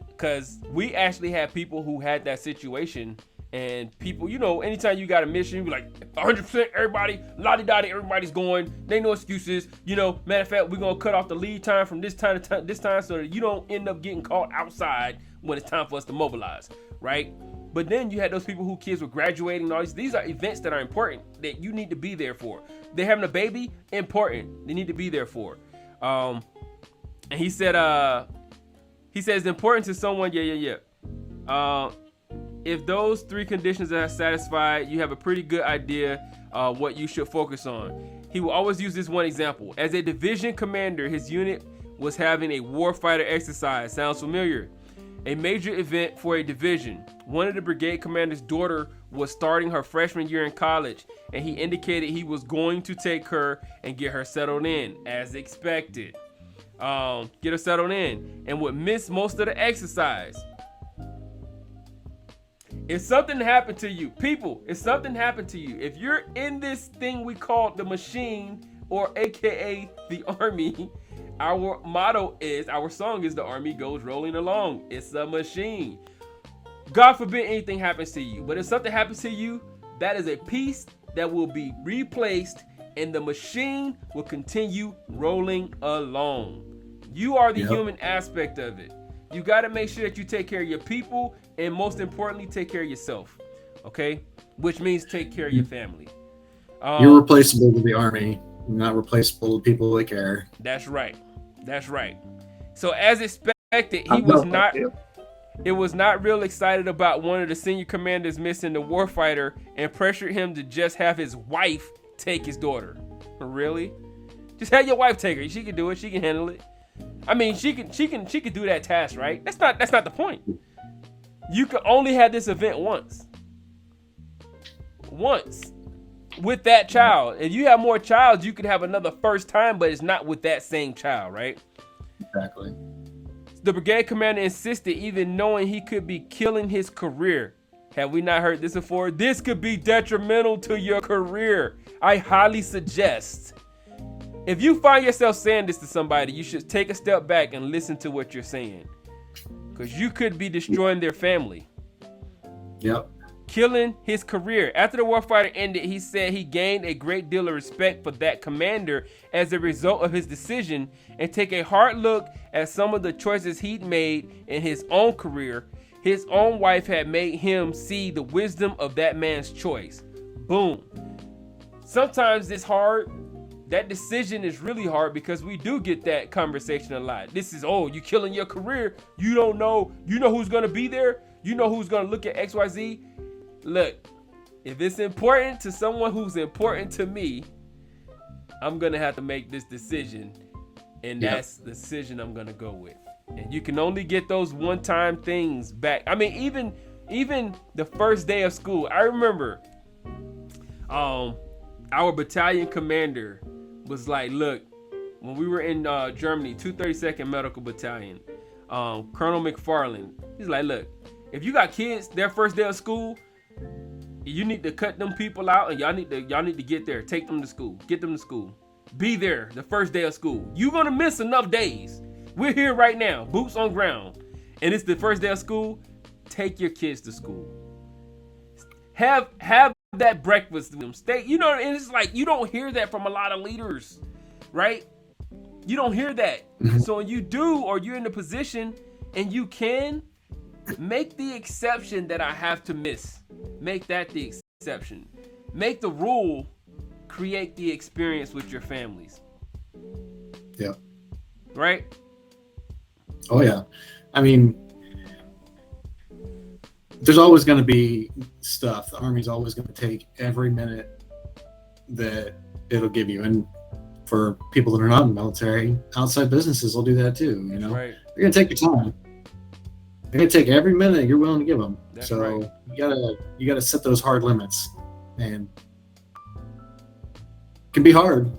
Because we actually had people who had that situation, and people, you know, anytime you got a mission, you be like 100% everybody, lottie-dottie, everybody's going, they no excuses. You know, matter of fact, we're going to cut off the lead time from this time to this time so that you don't end up getting caught outside when it's time for us to mobilize, right? But then you had those people who kids were graduating, all these are events that are important that you need to be there for. They're having a baby, important, they need to be there for. And he said it's important to someone, if those 3 conditions are satisfied, you have a pretty good idea what you should focus on. He will always use this one example. As a division commander, his unit was having a warfighter exercise. Sounds familiar? A major event for a division. One of the brigade commander's daughter was starting her freshman year in college, and he indicated he was going to take her and get her settled in, as expected. Get her settled in, and would miss most of the exercise. If something happened to you, people, if something happened to you, if you're in this thing we call the machine, or AKA the Army, our motto is, our song is, the Army goes rolling along. It's a machine. God forbid anything happens to you, but if something happens to you, that is a piece that will be replaced and the machine will continue rolling along. You are the human aspect of it. You got to make sure that you take care of your people, and most importantly, take care of yourself. Okay? Which means take care of your family. You're replaceable to the Army, not replaceable to people that care. That's right. So as expected, he was not it was not real excited about one of the senior commanders missing the warfighter and pressured him to just have his wife take his daughter. Really? Just have your wife take her. She can do it. She can handle it. I mean, she can do that task, right? That's not the point. You can only have this event once with that child. If you have more child, you could have another first time, but it's not with that same child, right? Exactly. The brigade commander insisted, even knowing he could be killing his career. Have we not heard this before? This could be detrimental to your career. I highly suggest, if you find yourself saying this to somebody, you should take a step back and listen to what you're saying, because you could be destroying their family. Yep. Killing his career. After the warfighter ended, he said he gained a great deal of respect for that commander as a result of his decision, and take a hard look at some of the choices he'd made in his own career. His own wife had made him see the wisdom of that man's choice. Boom. Sometimes it's hard. That decision is really hard, because we do get that conversation a lot. This is, oh, you killing your career. You don't know. You know who's going to be there. You know who's going to look at XYZ. Look, if it's important to someone who's important to me, I'm going to have to make this decision. And that's the decision I'm going to go with. And you can only get those one-time things back. I mean, even the first day of school, I remember our battalion commander was like, look, when we were in Germany, 232nd Medical Battalion, Colonel McFarland, he's like, look, if you got kids, their first day of school, you need to cut them people out, and y'all need to get there. Take them to school. Get them to school. Be there the first day of school. You're gonna miss enough days. We're here right now, boots on ground, and it's the first day of school. Take your kids to school. Have that breakfast with them. Stay, and it's like, you don't hear that from a lot of leaders, right? You don't hear that. So when you do, or you're in the position and you can, make the exception that I have to miss. Make that the exception. Make the rule. Create the experience with your families. Yeah. Right? Oh, yeah. I mean, there's always going to be stuff. The Army's always going to take every minute that it'll give you. And for people that are not in the military, outside businesses will do that too. Right. They're going to take your time. They're going to take every minute you're willing to give them. That's so right. you gotta set those hard limits, and it can be hard.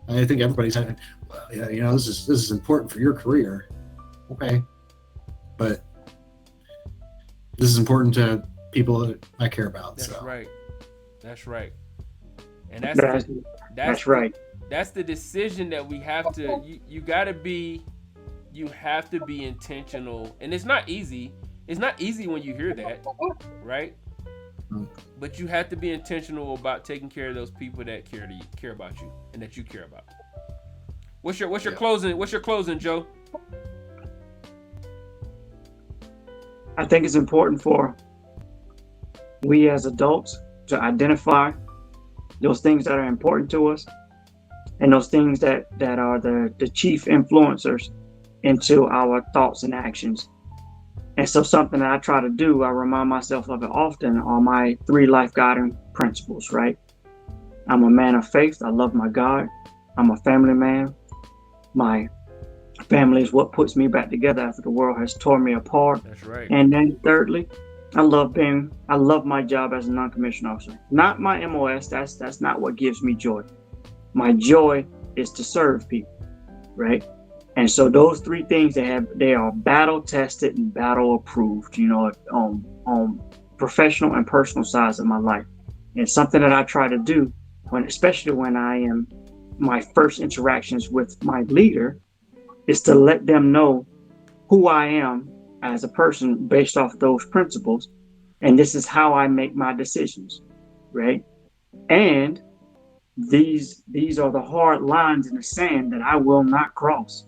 I think everybody's having, well, yeah, this is important for your career. Okay. But this is important to people that I care about. That's so. right. That's right. And that's right. That's the decision that we have to. You have to be intentional, and it's not easy. It's not easy when you hear that, right? But you have to be intentional about taking care of those people that care about you, and that you care about. What's your closing? What's your closing, Joe? I think it's important for we as adults to identify those things that are important to us, and those things that are the chief influencers into our thoughts and actions. And so something that I try to do, I remind myself of it often, are my 3 life guiding principles, right? I'm a man of faith. I love my God. I'm a family man. My family is what puts me back together after the world has torn me apart. That's right. And then thirdly, I love my job as a non-commissioned officer. Not my MOS. That's not what gives me joy. My joy is to serve people, right? And so those 3 things, they are battle tested and battle approved, on professional and personal sides of my life. And something that I try to do especially when I am my first interactions with my leader, is to let them know who I am as a person based off those principles. And this is how I make my decisions, right? And these are the hard lines in the sand that I will not cross.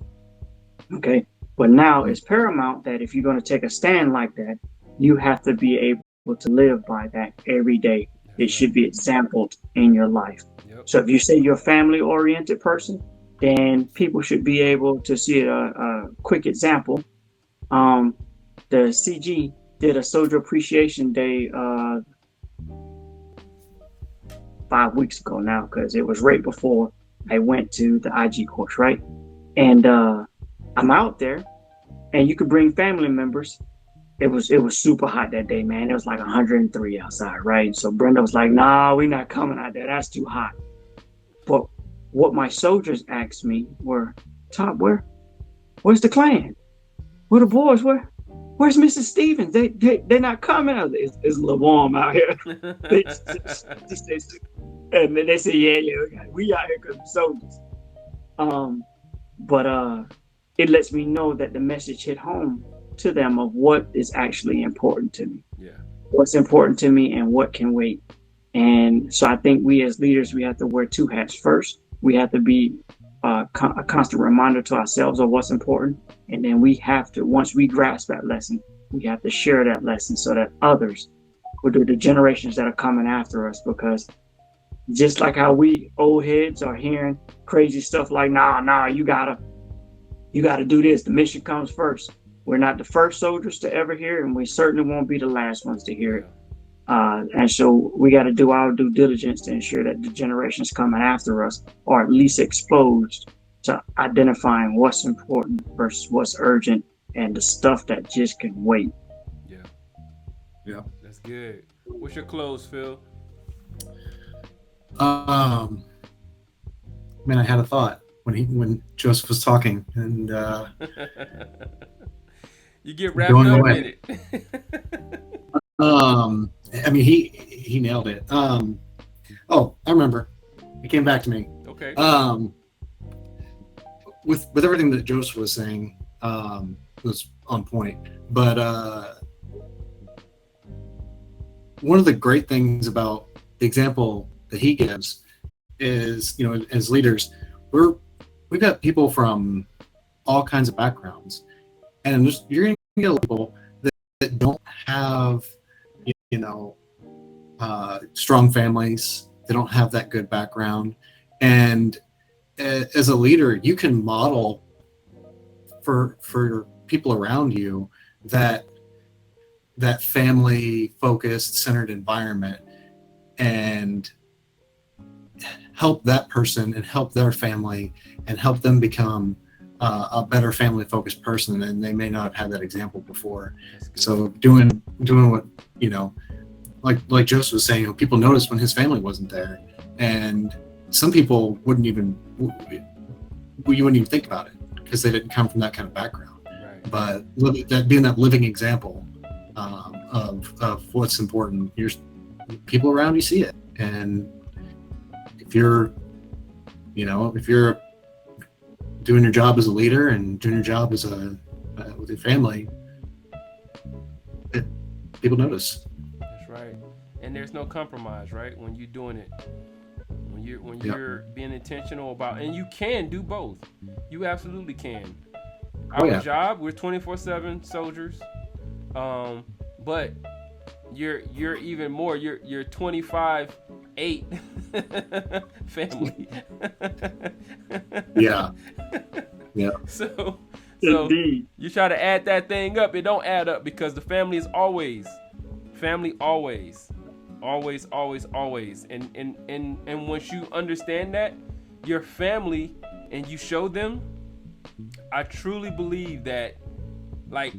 Okay. But now it's paramount that if you're going to take a stand like that, you have to be able to live by that every day. It should be exampled in your life. Yep. So if you say you're a family oriented person, then people should be able to see a quick example that the CG did a Soldier Appreciation Day 5 weeks ago now, because it was right before I went to the IG course, right? And I'm out there, and you could bring family members. It was super hot that day, man. It was like 103 outside, right? So Brenda was like, "Nah, we're not coming out there. That's too hot." But what my soldiers asked me were, "Top, where's the clan? Where the boys? Where's Mrs. Stevens? They're not coming out. It's a little warm out here." And then they say, "Yeah, we out here because we're soldiers." But it lets me know that the message hit home to them of what is actually important to me. Yeah. What's important to me and what can wait. And so I think we as leaders, we have to wear two hats. First, we have to be a constant reminder to ourselves of what's important. And then we have to, once we grasp that lesson, we have to share that lesson so that others, or the generations that are coming after us, because just like how we old heads are hearing crazy stuff like, nah, you gotta do this. The mission comes first. We're not the first soldiers to ever hear it, and we certainly won't be the last ones to hear it. And so we got to do our due diligence to ensure that the generations coming after us are at least exposed to identifying what's important versus what's urgent and the stuff that just can wait. Yeah. That's good. What's your close, Phil? Man, I had a thought when Joseph was talking, and you get wrapped up away. in it. I mean, he nailed it. Oh, I remember. It came back to me. Okay. With everything that Joseph was saying, was on point. But one of the great things about the example that he gives is, as leaders, we've got people from all kinds of backgrounds, and you're going to get people that don't have, strong families. They don't have that good background, and as a leader, you can model for people around you that family focused, centered environment, and help that person and help their family and help them become a better family focused person, and they may not have had that example before. So doing what, like Joseph was saying, people noticed when his family wasn't there, and some people you wouldn't even think about it because they didn't come from that kind of background. Right. But that being that living example of what's important, people around you see it, and if you're doing your job as a leader and doing your job as with your family, people notice. That's right. And there's no compromise, right? When you're doing it, when you're being intentional about, and you can do both. You absolutely can. Our job, we're 24/7 soldiers, but you're even more. You're 25/8 family. Yeah. So Indeed. you try to add that thing up, it don't add up, because the family is always family, always. And once you understand that your family and you show them, I truly believe that, like,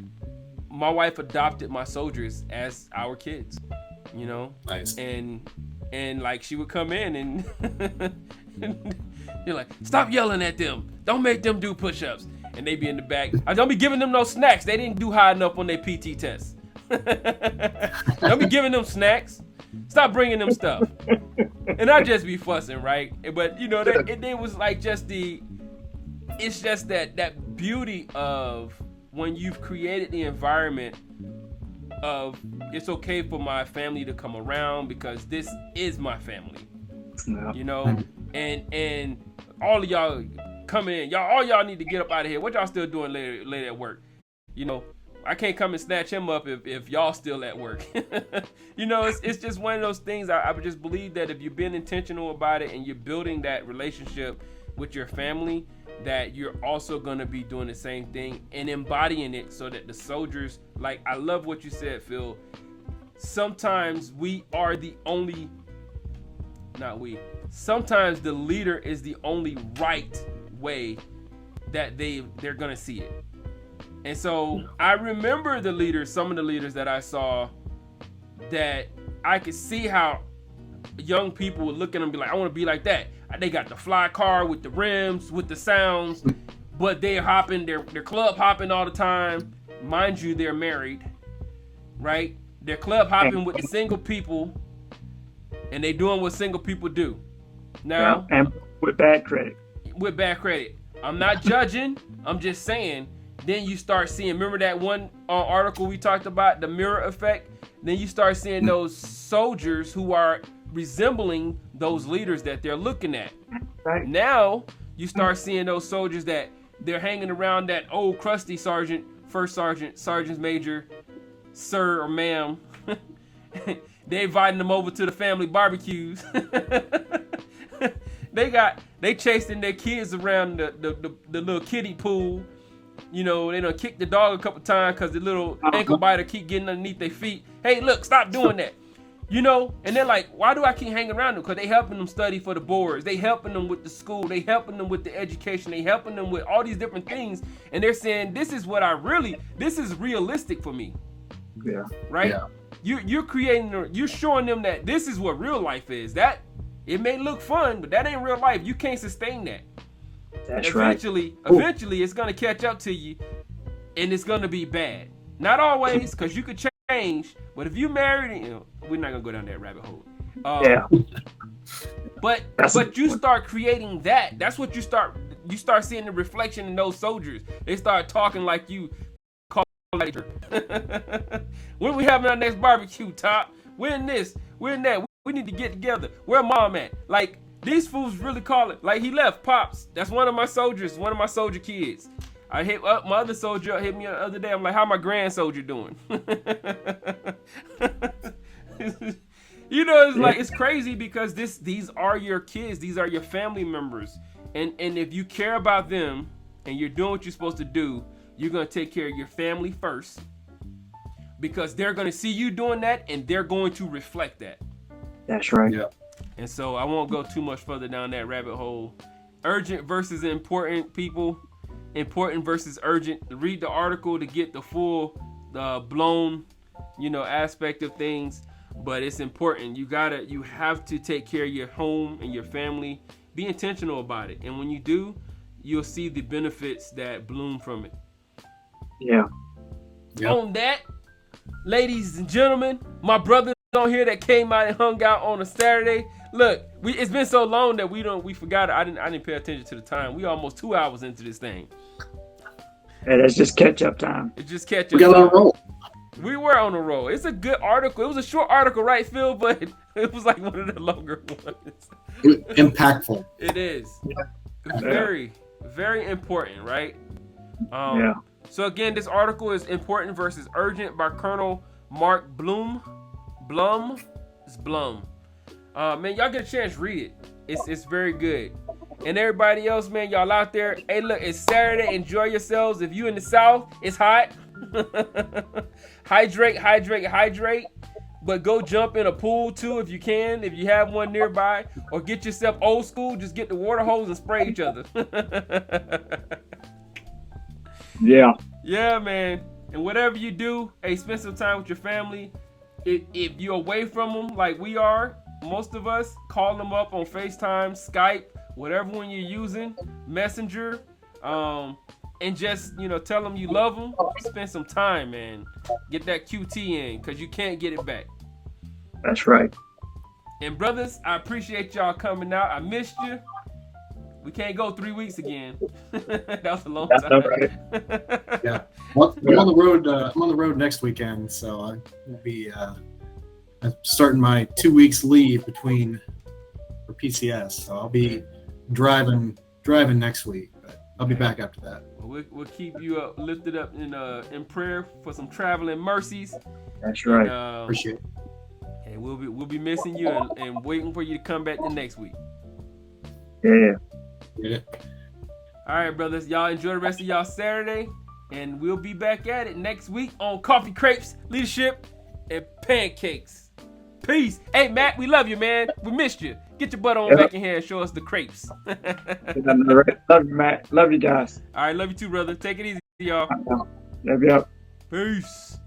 my wife adopted my soldiers as our kids, Nice. And like, she would come in and you're like, "Stop yelling at them, don't make them do push-ups," and they be in the back, "I don't be giving them no snacks, they didn't do high enough on their PT test." Don't be giving them snacks, stop bringing them stuff. And I just be fussing, right? But it was like it's just that beauty of when you've created the environment of, it's okay for my family to come around because this is my family. And all of y'all come in, all y'all need to get up out of here. What y'all still doing later at work? I can't come and snatch him up if y'all still at work. It's just one of those things. I would just believe that if you're being intentional about it and you're building that relationship with your family, that you're also going to be doing the same thing and embodying it so that the soldiers, like, I love what you said, Phil. Sometimes we are the only, not we, sometimes the leader is the only right way that they're going to see it. And so I remember the leaders, some of the leaders that I saw, that I could see how young people would look at them and be like, I want to be like that. They got the fly car with the rims, with the sounds, but they're hopping, they're club hopping all the time. Mind you, they're married, right? They're club hopping with the single people, and they doing what single people do. Now, and with bad credit. With bad credit. I'm not judging. I'm just saying. Then you start seeing, remember that one article we talked about, the mirror effect? Then you start seeing those soldiers who are resembling those leaders that they're looking at. Right. Now you start seeing those soldiers that they're hanging around that old crusty sergeant, first sergeant, sergeant's major, sir or ma'am. They inviting them over to the family barbecues. They chasing their kids around the little kiddie pool. You know, they done kick the dog a couple times because the little ankle biter keep getting underneath their feet. Hey, look, stop doing that. You know, and they're like, why do I keep hanging around them? Because they helping them study for the boards. They helping them with the school. They helping them with the education. They helping them with all these different things. And they're saying, this is realistic for me. Yeah. Right? Yeah. You're showing them that this is what real life is. That it may look fun, but that ain't real life. You can't sustain that. That's eventually it's gonna catch up to you, and it's gonna be bad. Not always, because you could change. But if you married, you know, we're not gonna go down that rabbit hole. But you start creating that. That's what you start seeing the reflection in those soldiers. They start talking like you. When we having our next barbecue, Top? When this? When that? We need to get together. Where mom at? Like, these fools really call it. Like, he left, Pops. That's one of my soldiers, one of my soldier kids. I hit up my other soldier, hit me the other day. I'm like, how my grand soldier doing? You know, it's like, it's crazy because these are your kids. These are your family members. And if you care about them and you're doing what you're supposed to do, you're going to take care of your family first, because they're going to see you doing that and they're going to reflect that. That's right. Yeah. And so I won't go too much further down that rabbit hole. Urgent versus important, people. Important versus urgent. Read the article to get the full blown, aspect of things. But it's important. You have to take care of your home and your family. Be intentional about it. And when you do, you'll see the benefits that bloom from it. Yeah. Yep. On that, ladies and gentlemen, my brother on here that came out and hung out on a Saturday. Look, it's been so long that we forgot. I didn't pay attention to the time. We almost 2 hours into this thing. Hey, that's just catch up time. It's just catch up. We got on a roll. We were on a roll. It's a good article. It was a short article, right, Phil? But it was like one of the longer ones. Impactful. It is. Yeah. Very, very important, right? Yeah. So again, this article is Important versus Urgent by Colonel Mark Blum. It's Blum. Man, y'all get a chance, read it. It's very good. And everybody else, man, y'all out there, hey, look, it's Saturday. Enjoy yourselves. If you in the South, it's hot. Hydrate. But go jump in a pool too if you can, if you have one nearby. Or get yourself old school. Just get the water hose and spray each other. Yeah. Yeah, man. And whatever you do, hey, spend some time with your family. If you're away from them like we are, most of us, call them up on FaceTime, Skype, whatever one you're using, Messenger, and just, tell them you love them. Spend some time, man. Get that QT in, because you can't get it back. That's right. And brothers, I appreciate y'all coming out. I missed you. We can't go 3 weeks again. That was a long time. All right. Yeah. Well, I'm on the road. I'm on the road next weekend, so I will be starting my 2 weeks leave for PCS. So I'll be driving next week, but I'll be back after that. We'll keep you lifted up in prayer for some traveling mercies. That's right. And, Appreciate it. And we'll be missing you and waiting for you to come back the next week. Yeah. Yeah. All right, brothers. Y'all enjoy the rest of y'all Saturday. And we'll be back at it next week on Coffee, Crepes, Leadership, and Pancakes. Peace. Hey, Matt, we love you, man. We missed you. Get your butt on back in here and show us the crepes. Love you, Matt. Love you guys. All right, love you too, brother. Take it easy, y'all. Love you. Peace.